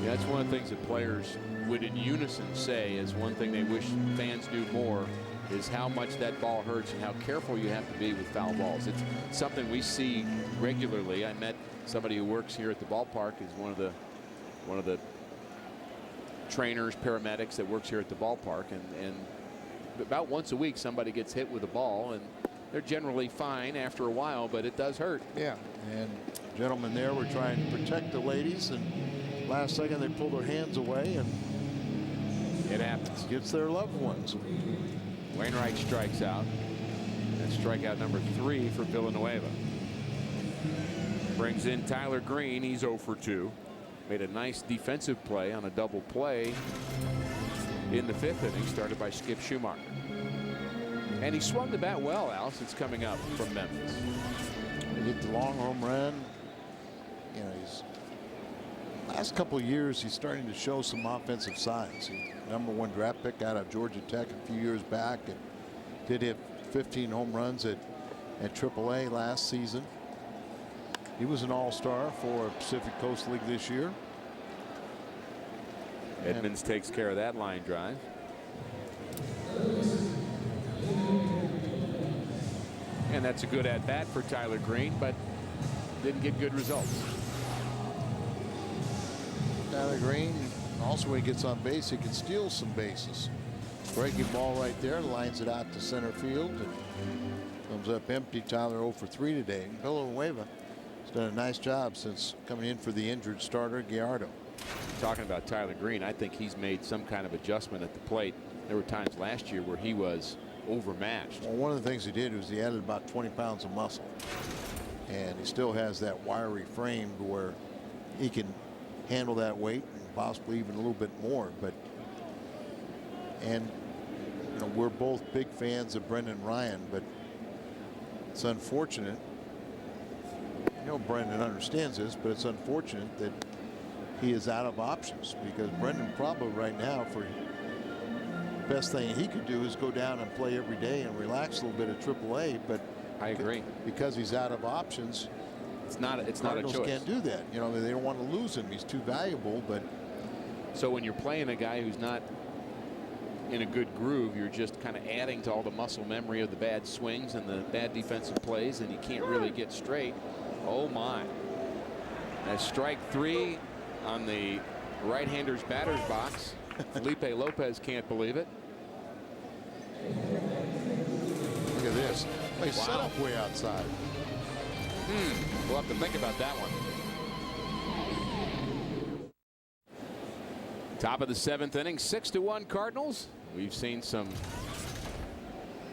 Yeah, that's one of the things that players would in unison say is one thing they wish fans knew more is how much that ball hurts and how careful you have to be with foul balls. It's something we see regularly. I met somebody who works here at the ballpark, is one of the trainers, paramedics that works here at the ballpark, and about once a week somebody gets hit with a ball and they're generally fine after a while, but it does hurt.
Yeah, and gentlemen there were trying to protect the ladies, and last second they pull their hands away, and
it happens.
Gets their loved ones.
Wainwright strikes out. That's strikeout number 3 for Villanueva. Brings in Tyler Green. He's 0 for 2. Made a nice defensive play on a double play in the 5th inning, started by Skip Schumacher. And he swung the bat well, Al, since coming up from Memphis.
He hit the long home run. You know, he's last couple of years he's starting to show some offensive signs. He #1 draft pick out of Georgia Tech a few years back, and did hit 15 home runs at AAA last season. He was an all-star for Pacific Coast League this year.
Edmonds takes care of that line drive. And that's a good at-bat for Tyler Green, but didn't get good results.
Tyler Green, also when he gets on base, he can steal some bases. Breaking ball right there, lines it out to center field, and comes up empty. Tyler 0 for 3 today. Villanueva has done a nice job since coming in for the injured starter, Gallardo.
Talking about Tyler Green, I think he's made some kind of adjustment at the plate There were times last year where he was overmatched.
Well, one of the things he did was he added about 20 pounds of muscle, and he still has that wiry frame where he can handle that weight and possibly even a little bit more. And you know, we're both big fans of Brendan Ryan, but it's unfortunate. You know, Brendan understands this, but it's unfortunate that he is out of options, because Brendan probably right now, for best thing he could do is go down and play every day and relax a little bit at AAA. But
I agree,
because he's out of options,
it's not a
Cardinals
choice.
can't do that. You know, they don't want to lose him. He's too valuable. But
so when you're playing a guy who's not in a good groove, you're just kind of adding to all the muscle memory of the bad swings and the bad defensive plays, and you can't really get straight. Oh my. That's strike 3 on the right-hander's batter's box. Felipe Lopez can't believe it.
look at this. They set
Wow.
up way outside.
We'll have to think about that one. Top of the 7th inning, 6-1 Cardinals. We've seen some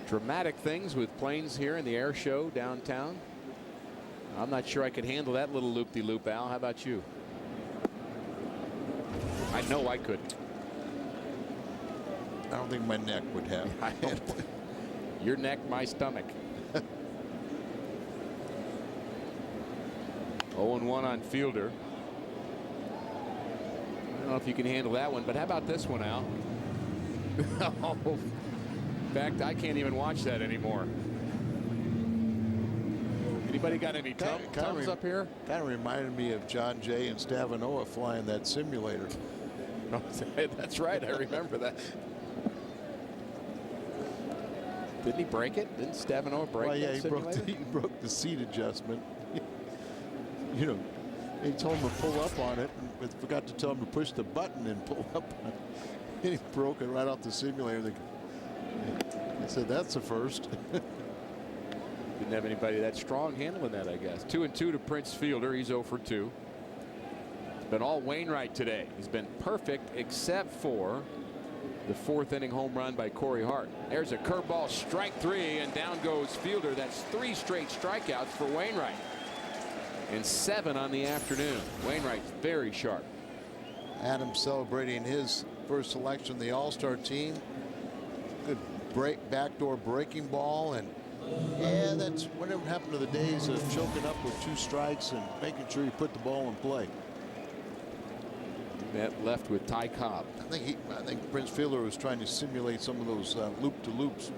dramatic things with planes here in the air show downtown. I'm not sure I could handle that little loop-de-loop, Al. How about you? I know I couldn't.
I don't think my neck would have.
Your neck, my stomach. 0-1 on Fielder. I don't know if you can handle that one, but how about this one, Al? In fact, I can't even watch that anymore. Anybody got any thumbs up here?
Kind of reminded me of John Jay and Stavanoa flying that simulator.
That's right. I remember that. Didn't he break it? Didn't Stavanoa break
Well, yeah,
that simulator?
he broke the seat adjustment. You know, he told him to pull up on it, but forgot to tell him to push the button and pull up on it. And he broke it right off the simulator. I said, that's a first.
Didn't have anybody that strong handling that, I guess. 2-2 to Prince Fielder. He's 0 for 2. It's been all Wainwright today. He's been perfect except for the 4th inning home run by Corey Hart. There's a curveball, strike 3, and down goes Fielder. That's 3 straight strikeouts for Wainwright. And 7 on the afternoon. Wainwright's very sharp.
Adams celebrating his first selection of the All-Star team. Good backdoor breaking ball, and yeah, that's whatever happened to the days of choking up with 2 strikes and making sure you put the ball in play.
That left with Ty Cobb.
I think Prince Fielder was trying to simulate some of those loop-to-loops.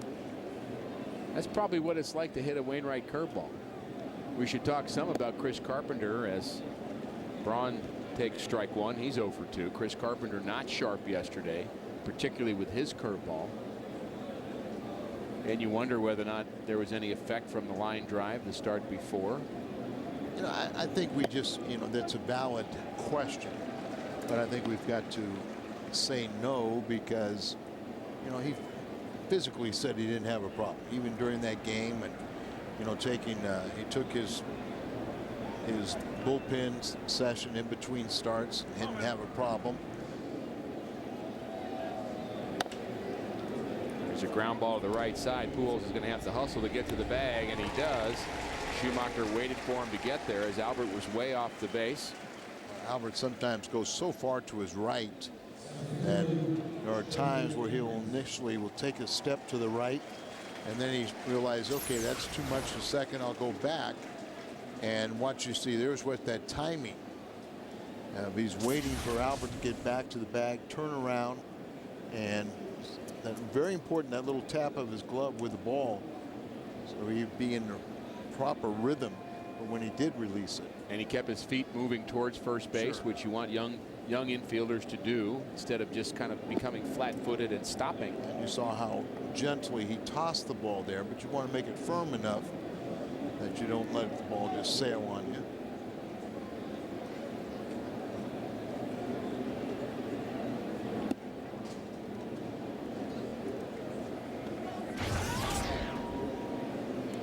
That's probably what it's like to hit a Wainwright curveball. We should talk some about Chris Carpenter as Braun takes strike 1. He's 0 for 2. Chris Carpenter not sharp yesterday, particularly with his curveball. And you wonder whether or not there was any effect from the line drive the start before.
You know, I think we just, you know, that's a valid question. But I think we've got to say no, because, you know, he physically said he didn't have a problem even during that game. And, you know, he took his bullpen session in between starts, didn't have a problem.
There's a ground ball to the right side. Pujols is going to have to hustle to get to the bag, and he does. Schumacher waited for him to get there as Albert was way off the base.
Albert sometimes goes so far to his right that there are times where he'll initially take a step to the right, and then he realizes, okay, that's too much a second, I'll go back. And what you see there's what that timing. He's waiting for Albert to get back to the bag, turn around, and that's very important, that little tap of his glove with the ball, so he'd be in the proper rhythm when he did release it.
And he kept his feet moving towards first base,
Sure.
which you want young infielders to do instead of just kind of becoming flat-footed and stopping.
And you saw how gently he tossed the ball there, but you want to make it firm enough that you don't let the ball just sail on you.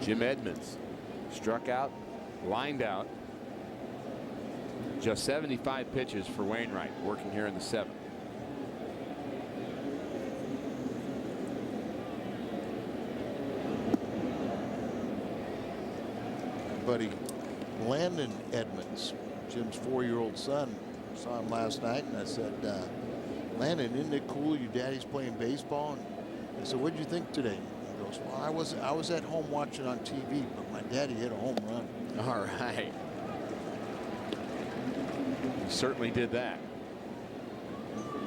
Jim Edmonds struck out, lined out. Just 75 pitches for Wainwright, working here in the 7th.
buddy Landon Edmonds, Jim's 4-year-old son. Saw him last night, and I said, Landon, isn't it cool your daddy's playing baseball? And I said, what did you think today? He goes, well, I was at home watching on TV, but my daddy hit a home run.
All right. He certainly did that.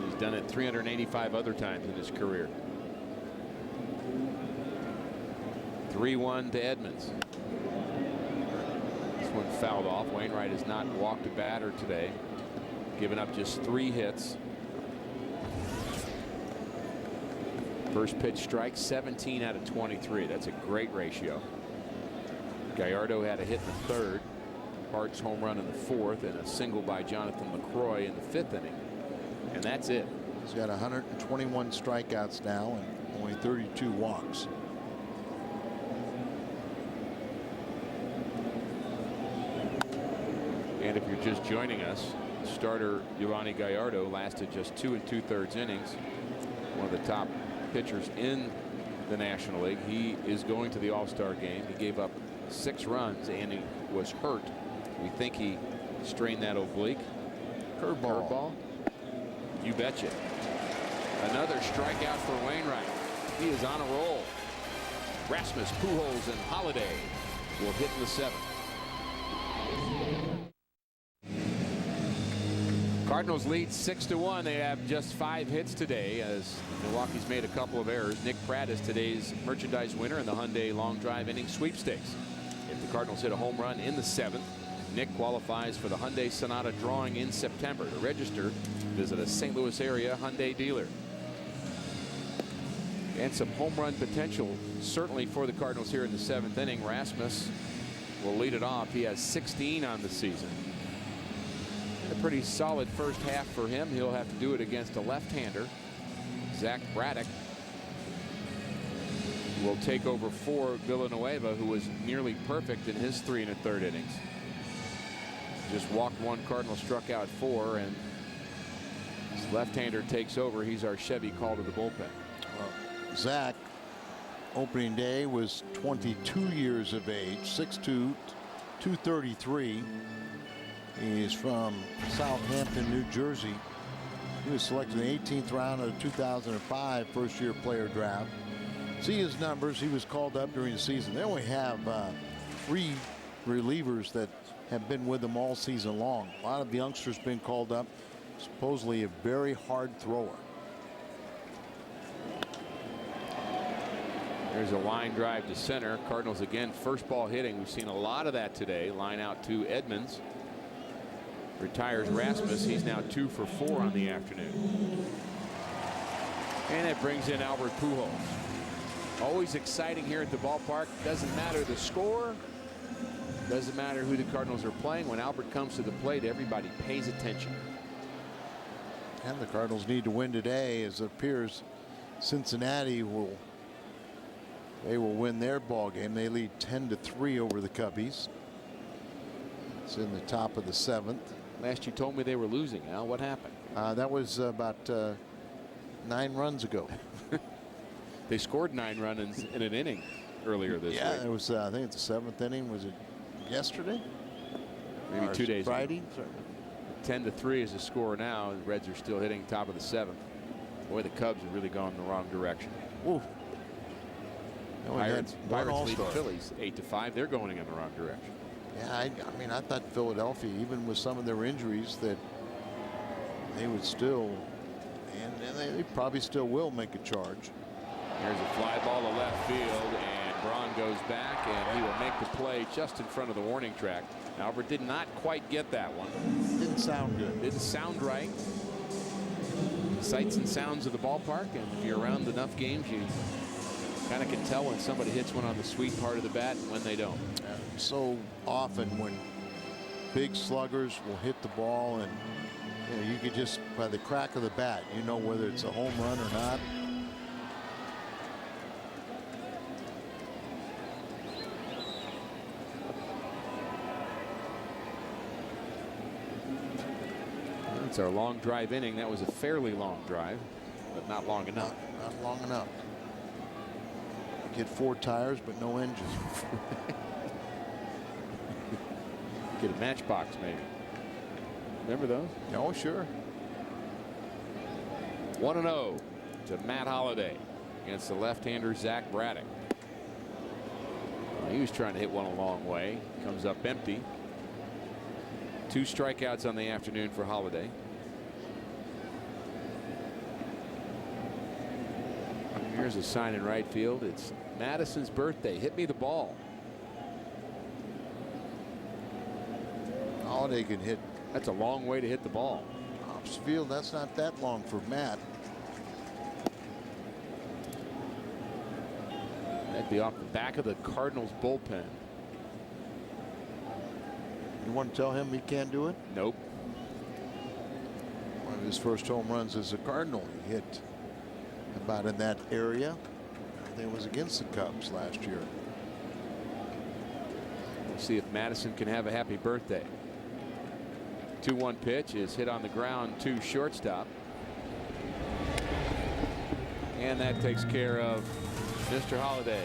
He's done it 385 other times in his career. 3-1 to Edmonds. This one fouled off. Wainwright has not walked a batter today, given up just 3 hits. First pitch strike, 17 out of 23. That's a great ratio. Gallardo had a hit in the 3rd, Hart's home run in the 4th, and a single by Jonathan LaCroix in the 5th inning. And that's it.
He's got 121 strikeouts now and only 32 walks.
And if you're just joining us, starter Giovanni Gallardo lasted just 2 2/3 innings. One of the top pitchers in the National League. He is going to the All-Star game. He gave up 6 runs and he was hurt. We think he strained that oblique. Curveball. You betcha. Another strikeout for Wainwright. He is on a roll. Rasmus, Pujols, and Holiday will hit in the 7th. Cardinals lead 6-1. They have just 5 hits today as Milwaukee's made a couple of errors. Nick Pratt is today's merchandise winner in the Hyundai Long Drive Inning Sweepstakes. If the Cardinals hit a home run in the 7th, Nick qualifies for the Hyundai Sonata drawing in September. To register, visit a St. Louis area Hyundai dealer. And some home run potential certainly for the Cardinals here in the 7th inning. Rasmus will lead it off. He has 16 on the season. A pretty solid first half for him. He'll have to do it against a left-hander. Zach Braddock will take over for Villanueva, who was nearly perfect in his 3 1/3 innings. Just walked 1 Cardinal, struck out 4, and his left-hander takes over. He's our Chevy call to the bullpen.
Zach, opening day, was 22 years of age, 6'2", 233. He is from Southampton, New Jersey. He was selected in the 18th round of the 2005 first-year player draft. See his numbers. He was called up during the season. They only have 3 relievers that have been with them all season long. A lot of youngsters been called up. Supposedly a very hard thrower.
There's a line drive to center. Cardinals again first ball hitting. We've seen a lot of that today. Line out to Edmonds. Retires Rasmus. He's now 2 for 4 on the afternoon. And it brings in Albert Pujols. Always exciting here at the ballpark. Doesn't matter the score. Doesn't matter who the Cardinals are playing. When Albert comes to the plate, everybody pays attention.
And the Cardinals need to win today, as it appears Cincinnati will win their ball game. They lead 10-3 over the Cubbies. It's in the top of the 7th.
Last you told me they were losing. Al, what happened?
That was about 9 runs ago.
They scored 9 runs in an inning earlier this week.
Yeah, it was. I think it's the 7th inning. Was it yesterday?
Maybe
Or
2 days
Friday.
ago. 10-3 is the score now. The Reds are still hitting top of the 7th. Boy, the Cubs have really gone in the wrong direction.
Ooh.
Pirates lead the Phillies 8-5. They're going in the wrong direction.
Yeah, I mean, I thought Philadelphia, even with some of their injuries, that they would still, and they probably still will make a charge.
There's a fly ball to left field, and Braun goes back, and he will make the play just in front of the warning track. Albert did not quite get that one.
Didn't sound good.
Didn't sound right. Sights and sounds of the ballpark, and if you're around enough games, you kind of can tell when somebody hits one on the sweet part of the bat and when they don't.
So often when big sluggers will hit the ball, and you could just, by the crack of the bat, you know whether it's a home run or not.
It's our long drive inning. That was a fairly long drive, but not long enough.
Not long enough. Get 4 tires, but no engine.
Get a matchbox, maybe. Remember those?
Oh, sure.
1-0 to Matt Holliday against the left-hander Zach Braddock. He was trying to hit one a long way. Comes up empty. 2 strikeouts on the afternoon for Holliday. Here's a sign in right field. It's Madison's birthday. Hit me the ball.
Holliday can hit.
That's a long way to hit the ball.
Opposite field, that's not that long for Matt.
That'd be off the back of the Cardinals bullpen.
You want to tell him he can't do it?
Nope.
One of his first home runs as a Cardinal, he hit about in that area. I think it was against the Cubs last year.
We'll see if Madison can have a happy birthday. 2-1 pitch is hit on the ground to shortstop. And that takes care of Mr. Holliday.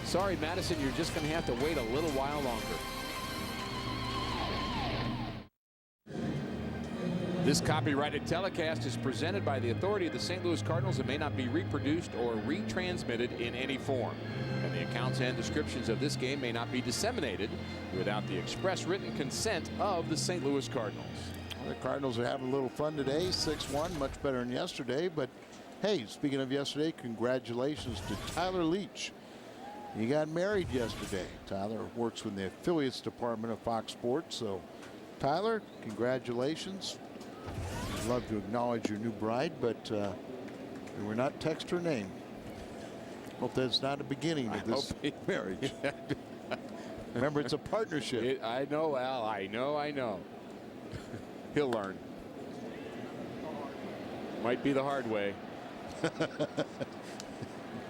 Sorry, Madison, you're just going to have to wait a little while longer. This copyrighted telecast is presented by the authority of the St. Louis Cardinals and may not be reproduced or retransmitted in any form. And the accounts and descriptions of this game may not be disseminated without the express written consent of the St. Louis Cardinals.
Well, the Cardinals are having a little fun today. 6-1, much better than yesterday. But hey, speaking of yesterday, congratulations to Tyler Leach. He got married yesterday. Tyler works with the affiliates department of Fox Sports. So Tyler, congratulations. I'd love to acknowledge your new bride, but we were not text her name. Hope that's not the beginning of this marriage. Remember, it's a partnership.
I know, Al. I know. He'll learn. Might be the hard way.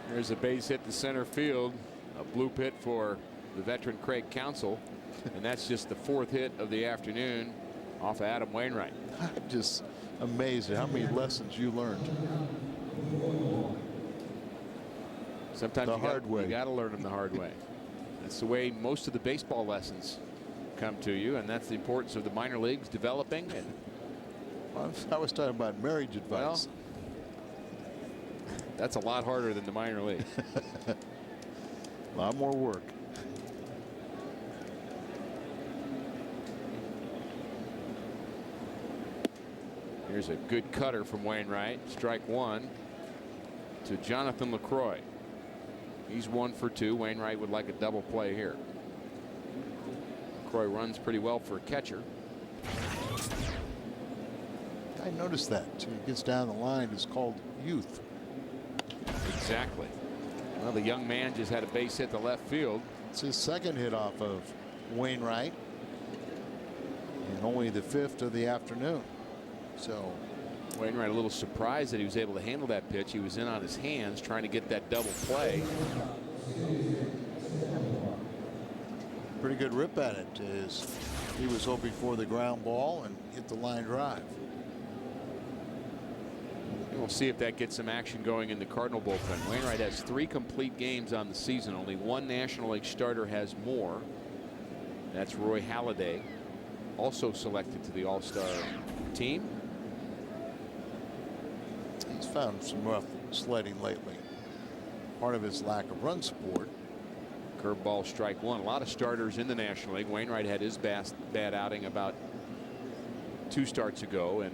There's a base hit to center field. A bloop hit for the veteran Craig Counsell. And that's just the 4th hit of the afternoon off of Adam Wainwright.
I'm just amazed at how many lessons you learned.
Sometimes
the hard way.
You got to learn them the hard way. That's the way most of the baseball lessons come to you, and that's the importance of the minor leagues developing. And
I was talking about marriage advice.
Well, that's a lot harder than the minor league.
A lot more work.
Here's a good cutter from Wainwright. Strike 1 to Jonathan LaCroix. He's 1 for 2. Wainwright would like a double play here. LaCroix runs pretty well for a catcher.
I noticed that. He gets down the line. It's called youth.
Exactly. Well, the young man just had a base hit to left field.
It's his 2nd hit off of Wainwright, and only the 5th of the afternoon. So
Wainwright a little surprised that he was able to handle that pitch. He was in on his hands trying to get that double play.
Pretty good rip at it. He was hoping for the ground ball and hit the line drive.
We'll see if that gets some action going in the Cardinal bullpen. Wainwright has 3 complete games on the season. Only one National League starter has more. That's Roy Halladay, also selected to the All-Star team.
He's found some rough sledding lately. Part of his lack of run support.
Curveball, strike 1. A lot of starters in the National League. Wainwright had his bad outing about 2 starts ago, and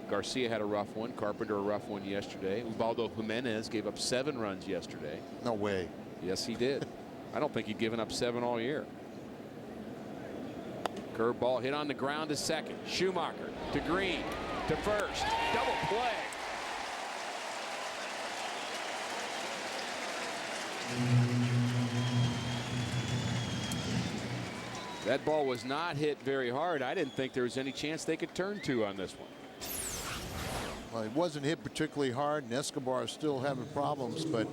Garcia had a rough one. Carpenter a rough one yesterday. Ubaldo Jimenez gave up 7 runs yesterday.
No way.
Yes, he did. I don't think he'd given up 7 all year. Curveball hit on the ground to second. Schumacher to Green to first. Double play. That ball was not hit very hard. I didn't think there was any chance they could turn 2 on this one.
Well, it wasn't hit particularly hard, and Escobar is still having problems, but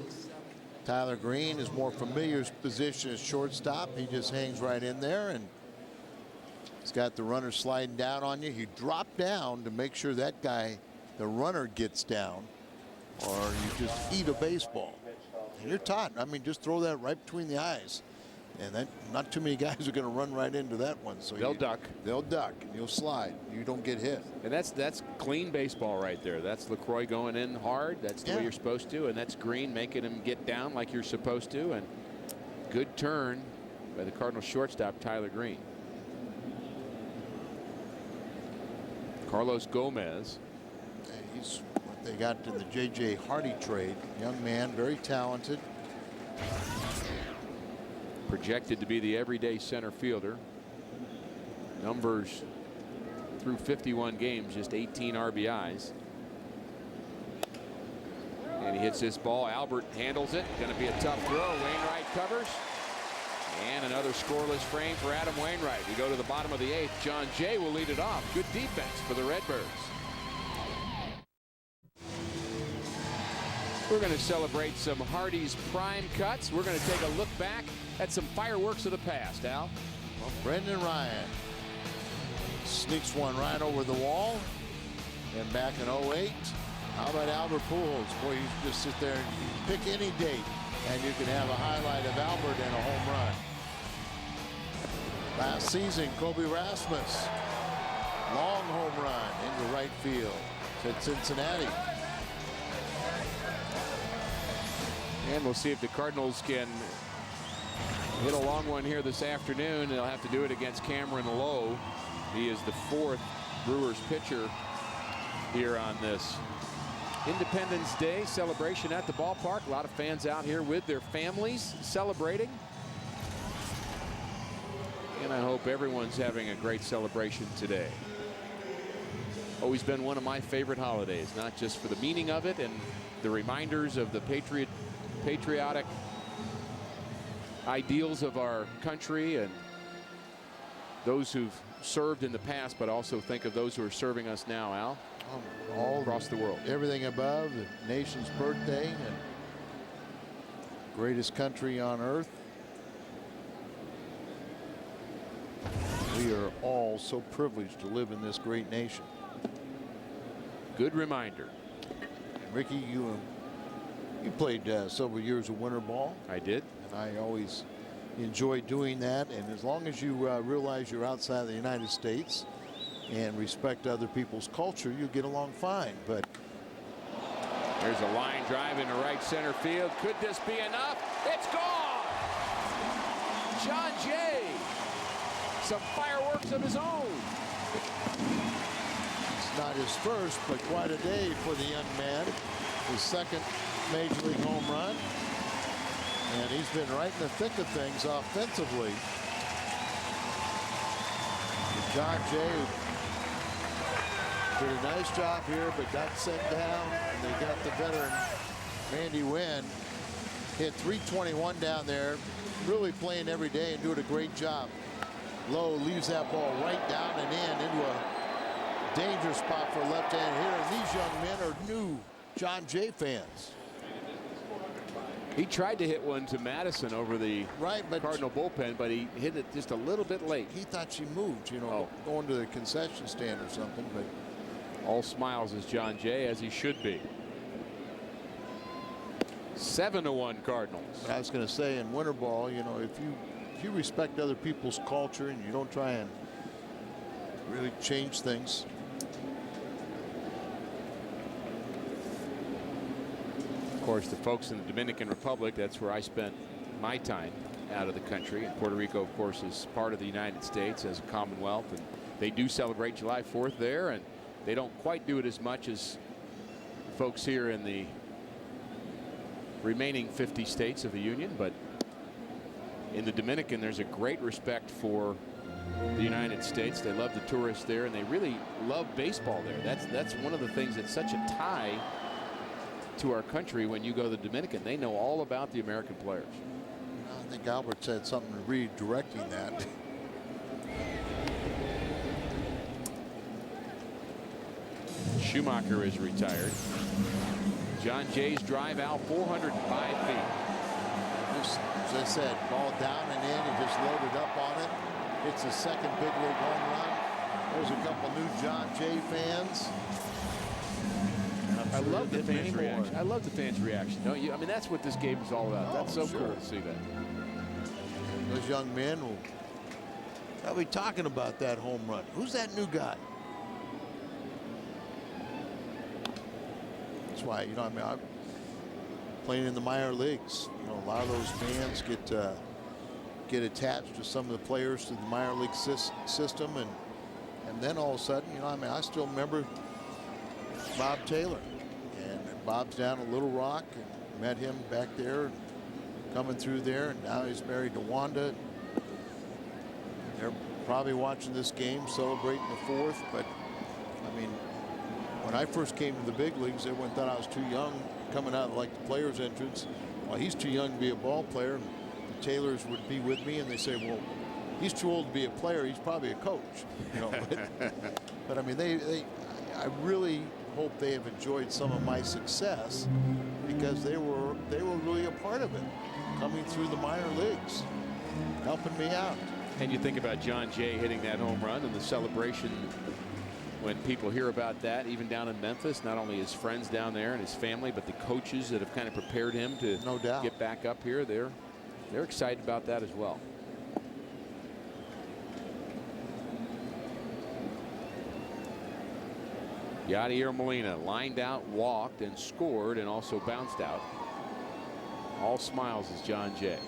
Tyler Green is more familiar position as shortstop. He just hangs right in there, and he's got the runner sliding down on you. You drop down to make sure that guy, the runner, gets down, or you just eat a baseball. And you're taught. I mean, just throw that right between the eyes. And that, not too many guys are going to run right into that one. So
They'll duck.
They'll duck. And you'll slide. You don't get hit.
And that's clean baseball right there. That's LaCroix going in hard. That's the way you're supposed to. And that's Green making him get down like you're supposed to. And good turn by the Cardinals shortstop, Tyler Green. Carlos Gomez.
He's what they got in the J.J. Hardy trade. Young man, very talented.
Projected to be the everyday center fielder. Numbers through 51 games, just 18 RBIs. And he hits this ball. Albert handles it. Going to be a tough throw. Wainwright covers. And another scoreless frame for Adam Wainwright. We go to the bottom of the 8th. John Jay will lead it off. Good defense for the Redbirds. We're going to celebrate some Hardy's prime cuts. We're going to take a look back at some fireworks of the past, Al.
Well, Brendan Ryan sneaks one right over the wall. And back in 08, how about Albert Pujols? Boy, you just sit there and pick any date, and you can have a highlight of Albert and a home run. Last season, Kobe Rasmus, long home run into right field at Cincinnati.
And we'll see if the Cardinals can hit a long one here this afternoon. They'll have to do it against Cameron Lowe. He is the 4th Brewers pitcher here on this Independence Day celebration at the ballpark. A lot of fans out here with their families celebrating. And I hope everyone's having a great celebration today. Always been one of my favorite holidays, not just for the meaning of it and the reminders of the patriotic ideals of our country and those who've served in the past, but also think of those who are serving us now, Al, all across the world.
Everything above the nation's birthday and greatest country on earth. We are all so privileged to live in this great nation.
Good reminder.
Ricky, you played several years of winter ball.
I did.
And I always enjoy doing that. And as long as you realize you're outside of the United States and respect other people's culture, you get along fine. But
there's a line drive into right center field. Could this be enough? It's gone. John Jay. Some fireworks of his own.
It's not his first, but quite a day for the young man. His second Major League home run. And he's been right in the thick of things offensively. John Jay did a nice job here, but got sent down. And they got the veteran, Randy Wynn, hit .321 down there. Really playing every day and doing a great job. Lowe leaves that ball right down and in into a dangerous spot for a left-hand hitter. And these young men are new John Jay fans.
He tried to hit one to Madison over the Cardinal bullpen, but he hit it just a little bit late.
He thought she moved, you know, going to the concession stand or something. But
all smiles is John Jay, as he should be. 7-1 Cardinals.
I was going to say in winter ball, you know, if you respect other people's culture and you don't try and really change things.
Of course, the folks in the Dominican Republic, that's where I spent my time out of the country. And Puerto Rico, of course, is part of the United States as a Commonwealth, and they do celebrate July 4th there, and they don't quite do it as much as folks here in the remaining 50 states of the Union, but in the Dominican, there's a great respect for the United States. They love the tourists there, and they really love baseball there. That's one of the things that's such a tie to our country. When you go to the Dominican, they know all about the American players.
I think Albert said something redirecting that.
Schumacher is retired. John Jay's drive out 405 feet.
Just, as I said, ball down and in. He just loaded up on it. It's his second big league home run. There's a couple new John Jay fans.
I love the fans' reaction. I love the fans' reaction. Don't you? I mean, that's what this game is all about. That's so cool to see that.
Those young men will be talking about that home run. Who's that new guy? That's why, you know, I mean, I'm playing in the minor leagues. You know, a lot of those fans get attached to some of the players through the minor league system, and then all of a sudden, you know, I mean, I still remember Bob Taylor, and Bob's down at Little Rock, and met him back there, coming through there, and now he's married to Wanda. They're probably watching this game, celebrating the 4th, but I mean, when I first came to the big leagues, everyone thought I was too young coming out of like the players entrance. Well, he's too young to be a ball player. The Taylors would be with me and they say, well, he's too old to be a player. He's probably a coach, you know. But I mean, I really hope they have enjoyed some of my success, because they were really a part of it, coming through the minor leagues, helping me out.
And you think about John Jay hitting that home run and the celebration when people hear about that, even down in Memphis, not only his friends down there and his family, but the coaches that have kind of prepared him to
no doubt
get back up here. They're excited about that as well. Yadier Molina lined out, walked, and scored, and also bounced out. All smiles is John Jay.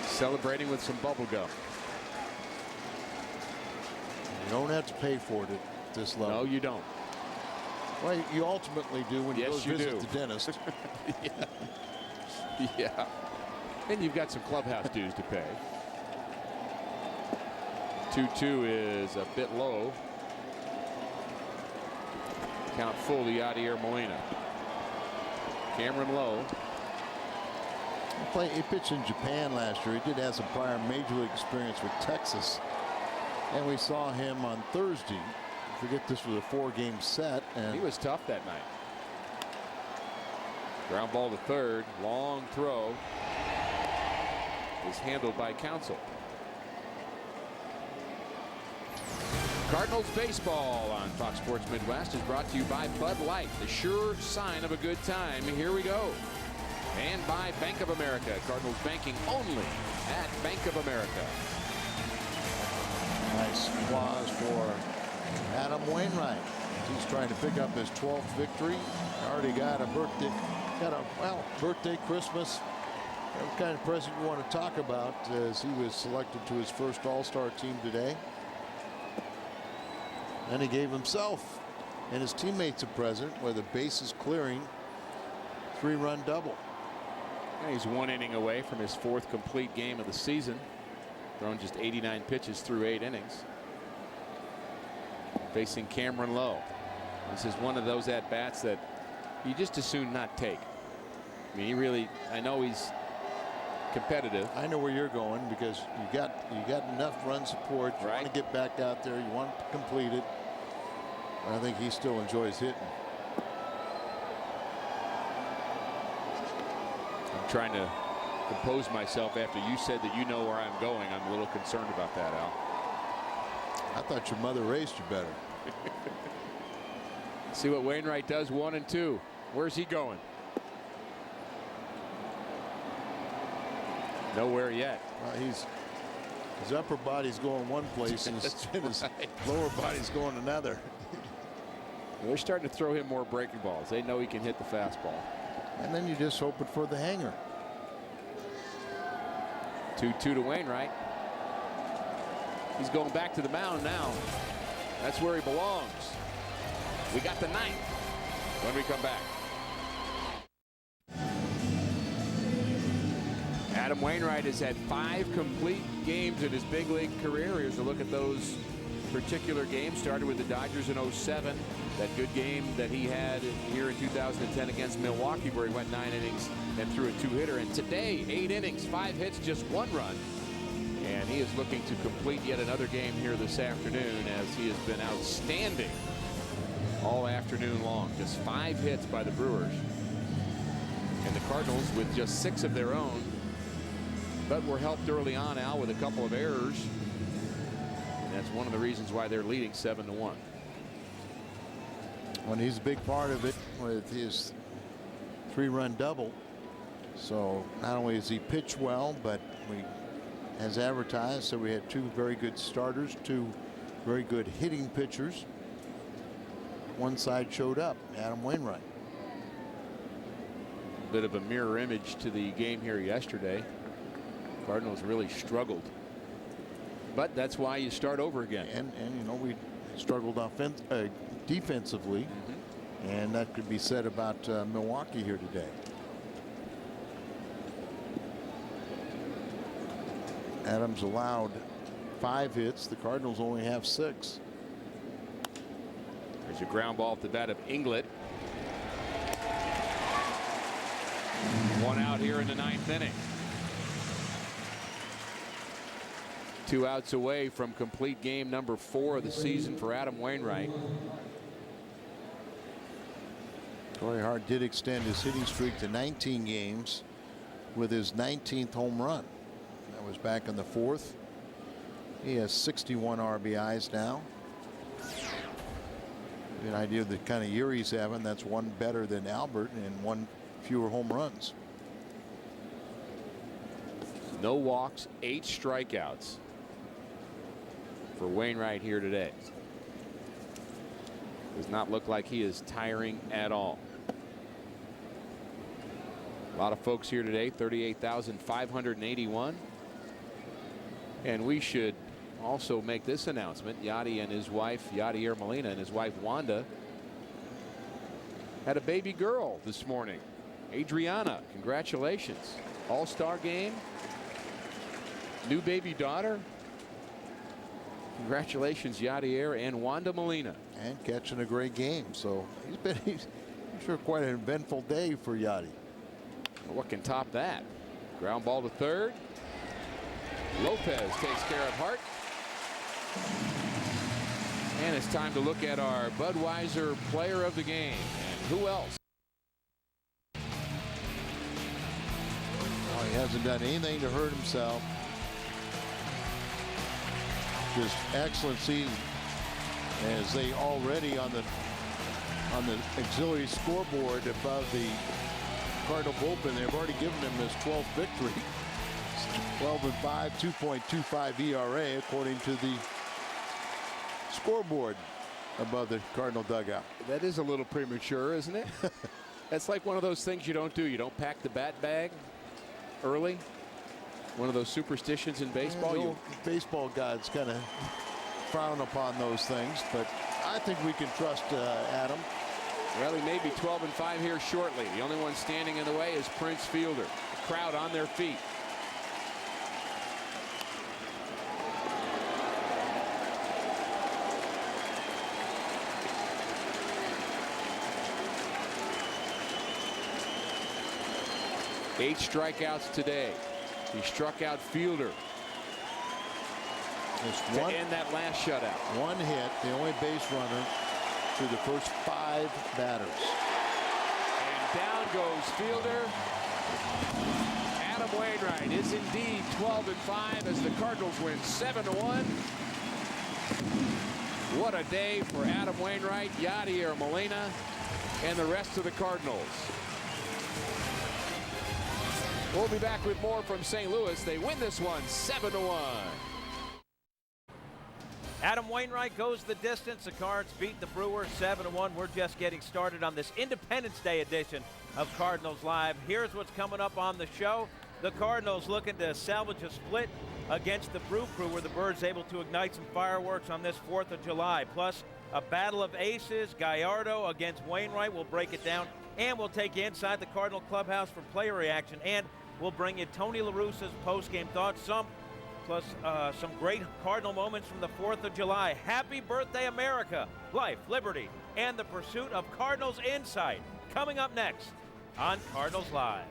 Celebrating with some bubble gum.
You don't have to pay for it at this level.
No, you don't.
Well, you ultimately do when you go visit the dentist.
Yeah. Yeah. And you've got some clubhouse dues to pay. 2-2 is a bit low. Count full to Yadier Molina. Cameron Lowe.
He pitched in Japan last year. He did have some prior major league experience with Texas. And we saw him on Thursday. Forget this was a 4-game set. And
he was tough that night. Ground ball to third. Long throw. Is handled by Counsell. Cardinals baseball on Fox Sports Midwest is brought to you by Bud Light, the sure sign of a good time. Here we go. And by Bank of America. Cardinals banking only at Bank of America.
Nice applause for Adam Wainwright. He's trying to pick up his 12th victory. Already got a birthday, Christmas. What kind of present you want to talk about, as he was selected to his first All-Star team today. And he gave himself and his teammates a present with a bases clearing 3-run double.
And he's 1 inning away from his 4th complete game of the season. Thrown just 89 pitches through 8 innings. Facing Cameron Lowe. This is one of those at-bats that you just as soon not take. I mean, he really, I know he's competitive.
I know where you're going, because you got enough run support. You want to get back out there. You want to complete it. But I think he still enjoys hitting.
I'm trying to compose myself after you said that you know where I'm going. I'm a little concerned about that, Al.
I thought your mother raised you better.
See what Wainwright does. 1 and 2. Where's he going? Nowhere yet.
His upper body's going one place and his lower body's going another.
They're starting to throw him more breaking balls. They know he can hit the fastball.
And then you just hope it for the hanger.
2-2 to Wainwright. He's going back to the mound now. That's where he belongs. We got the 9th when we come back. Adam Wainwright has had 5 complete games in his big league career. Here's a look at those particular games. Started with the Dodgers in 07. That good game that he had here in 2010 against Milwaukee, where he went 9 innings and threw a 2-hitter. And today, 8 innings, 5 hits, just 1 run. And he is looking to complete yet another game here this afternoon, as he has been outstanding all afternoon long. Just 5 hits by the Brewers. And the Cardinals, with just 6 of their own, But were helped early on, Al, with a couple of errors. And that's one of the reasons why they're leading 7-1.
When he's a big part of it with his 3-run double. So not only does he pitch well, but as advertised, so we had 2 very good starters, 2 very good hitting pitchers. One side showed up, Adam Wainwright.
Bit of a mirror image to the game here yesterday. Cardinals really struggled. But that's why you start over again.
And you know, we struggled defensively. And that could be said about Milwaukee here today. Adams allowed 5 hits. The Cardinals only have 6.
There's a ground ball at the bat of Inglet. 1 out here in the 9th inning. 2 outs away from complete game number 4 of the season for Adam Wainwright.
Corey Hart did extend his hitting streak to 19 games with his 19th home run. That was back in the 4th. He has 61 RBIs now. An idea of the kind of year he's having. That's 1 better than Albert and 1 fewer home runs.
No walks, 8 strikeouts for Wainwright here today. Does not look like he is tiring at all. A lot of folks here today, 38,581. And we should also make this announcement. Yadi and his wife, Yadier Molina, and his wife Wanda had a baby girl this morning. Adriana, congratulations. All-star game. New baby daughter. Congratulations, Yadier and Wanda Molina.
And catching a great game. So he's sure quite an eventful day for Yadi.
What can top that? Ground ball to third. Lopez takes care of Hart. And it's time to look at our Budweiser player of the game. And who else?
Well, he hasn't done anything to hurt himself. Just excellent season, as they already on the auxiliary scoreboard above the Cardinal bullpen. They've already given him his 12th victory. 12-5, 2.25 ERA according to the scoreboard above the Cardinal dugout.
That is a little premature, isn't it? That's like one of those things you don't do. You don't pack the bat bag early. One of those superstitions in baseball.
Baseball gods kind of frown upon those things, but I think we can trust Adam.
Well, he may be 12-5 here shortly. The only one standing in the way is Prince Fielder. The crowd on their feet. Eight strikeouts today. He struck out Fielder to end that last shutout.
1 hit, the only base runner through the first 5 batters.
And down goes Fielder. Adam Wainwright is indeed 12-5 as the Cardinals win 7-1. What a day for Adam Wainwright, Yadier Molina, and the rest of the Cardinals. We'll be back with more from St. Louis. They win this one 7-1.
Adam Wainwright goes the distance. The Cards beat the Brewers 7-1. We're just getting started on this Independence Day edition of Cardinals Live. Here's what's coming up on the show. The Cardinals looking to salvage a split against the Brew Crew, where the Birds able to ignite some fireworks on this 4th of July. Plus, a battle of aces. Gallardo against Wainwright. We'll break it down, and we'll take you inside the Cardinal clubhouse for player reaction, and we'll bring you Tony La Russa's post-game thoughts, plus some great Cardinal moments from the 4th of July. Happy birthday, America, life, liberty, and the pursuit of Cardinals insight. Coming up next on Cardinals Live.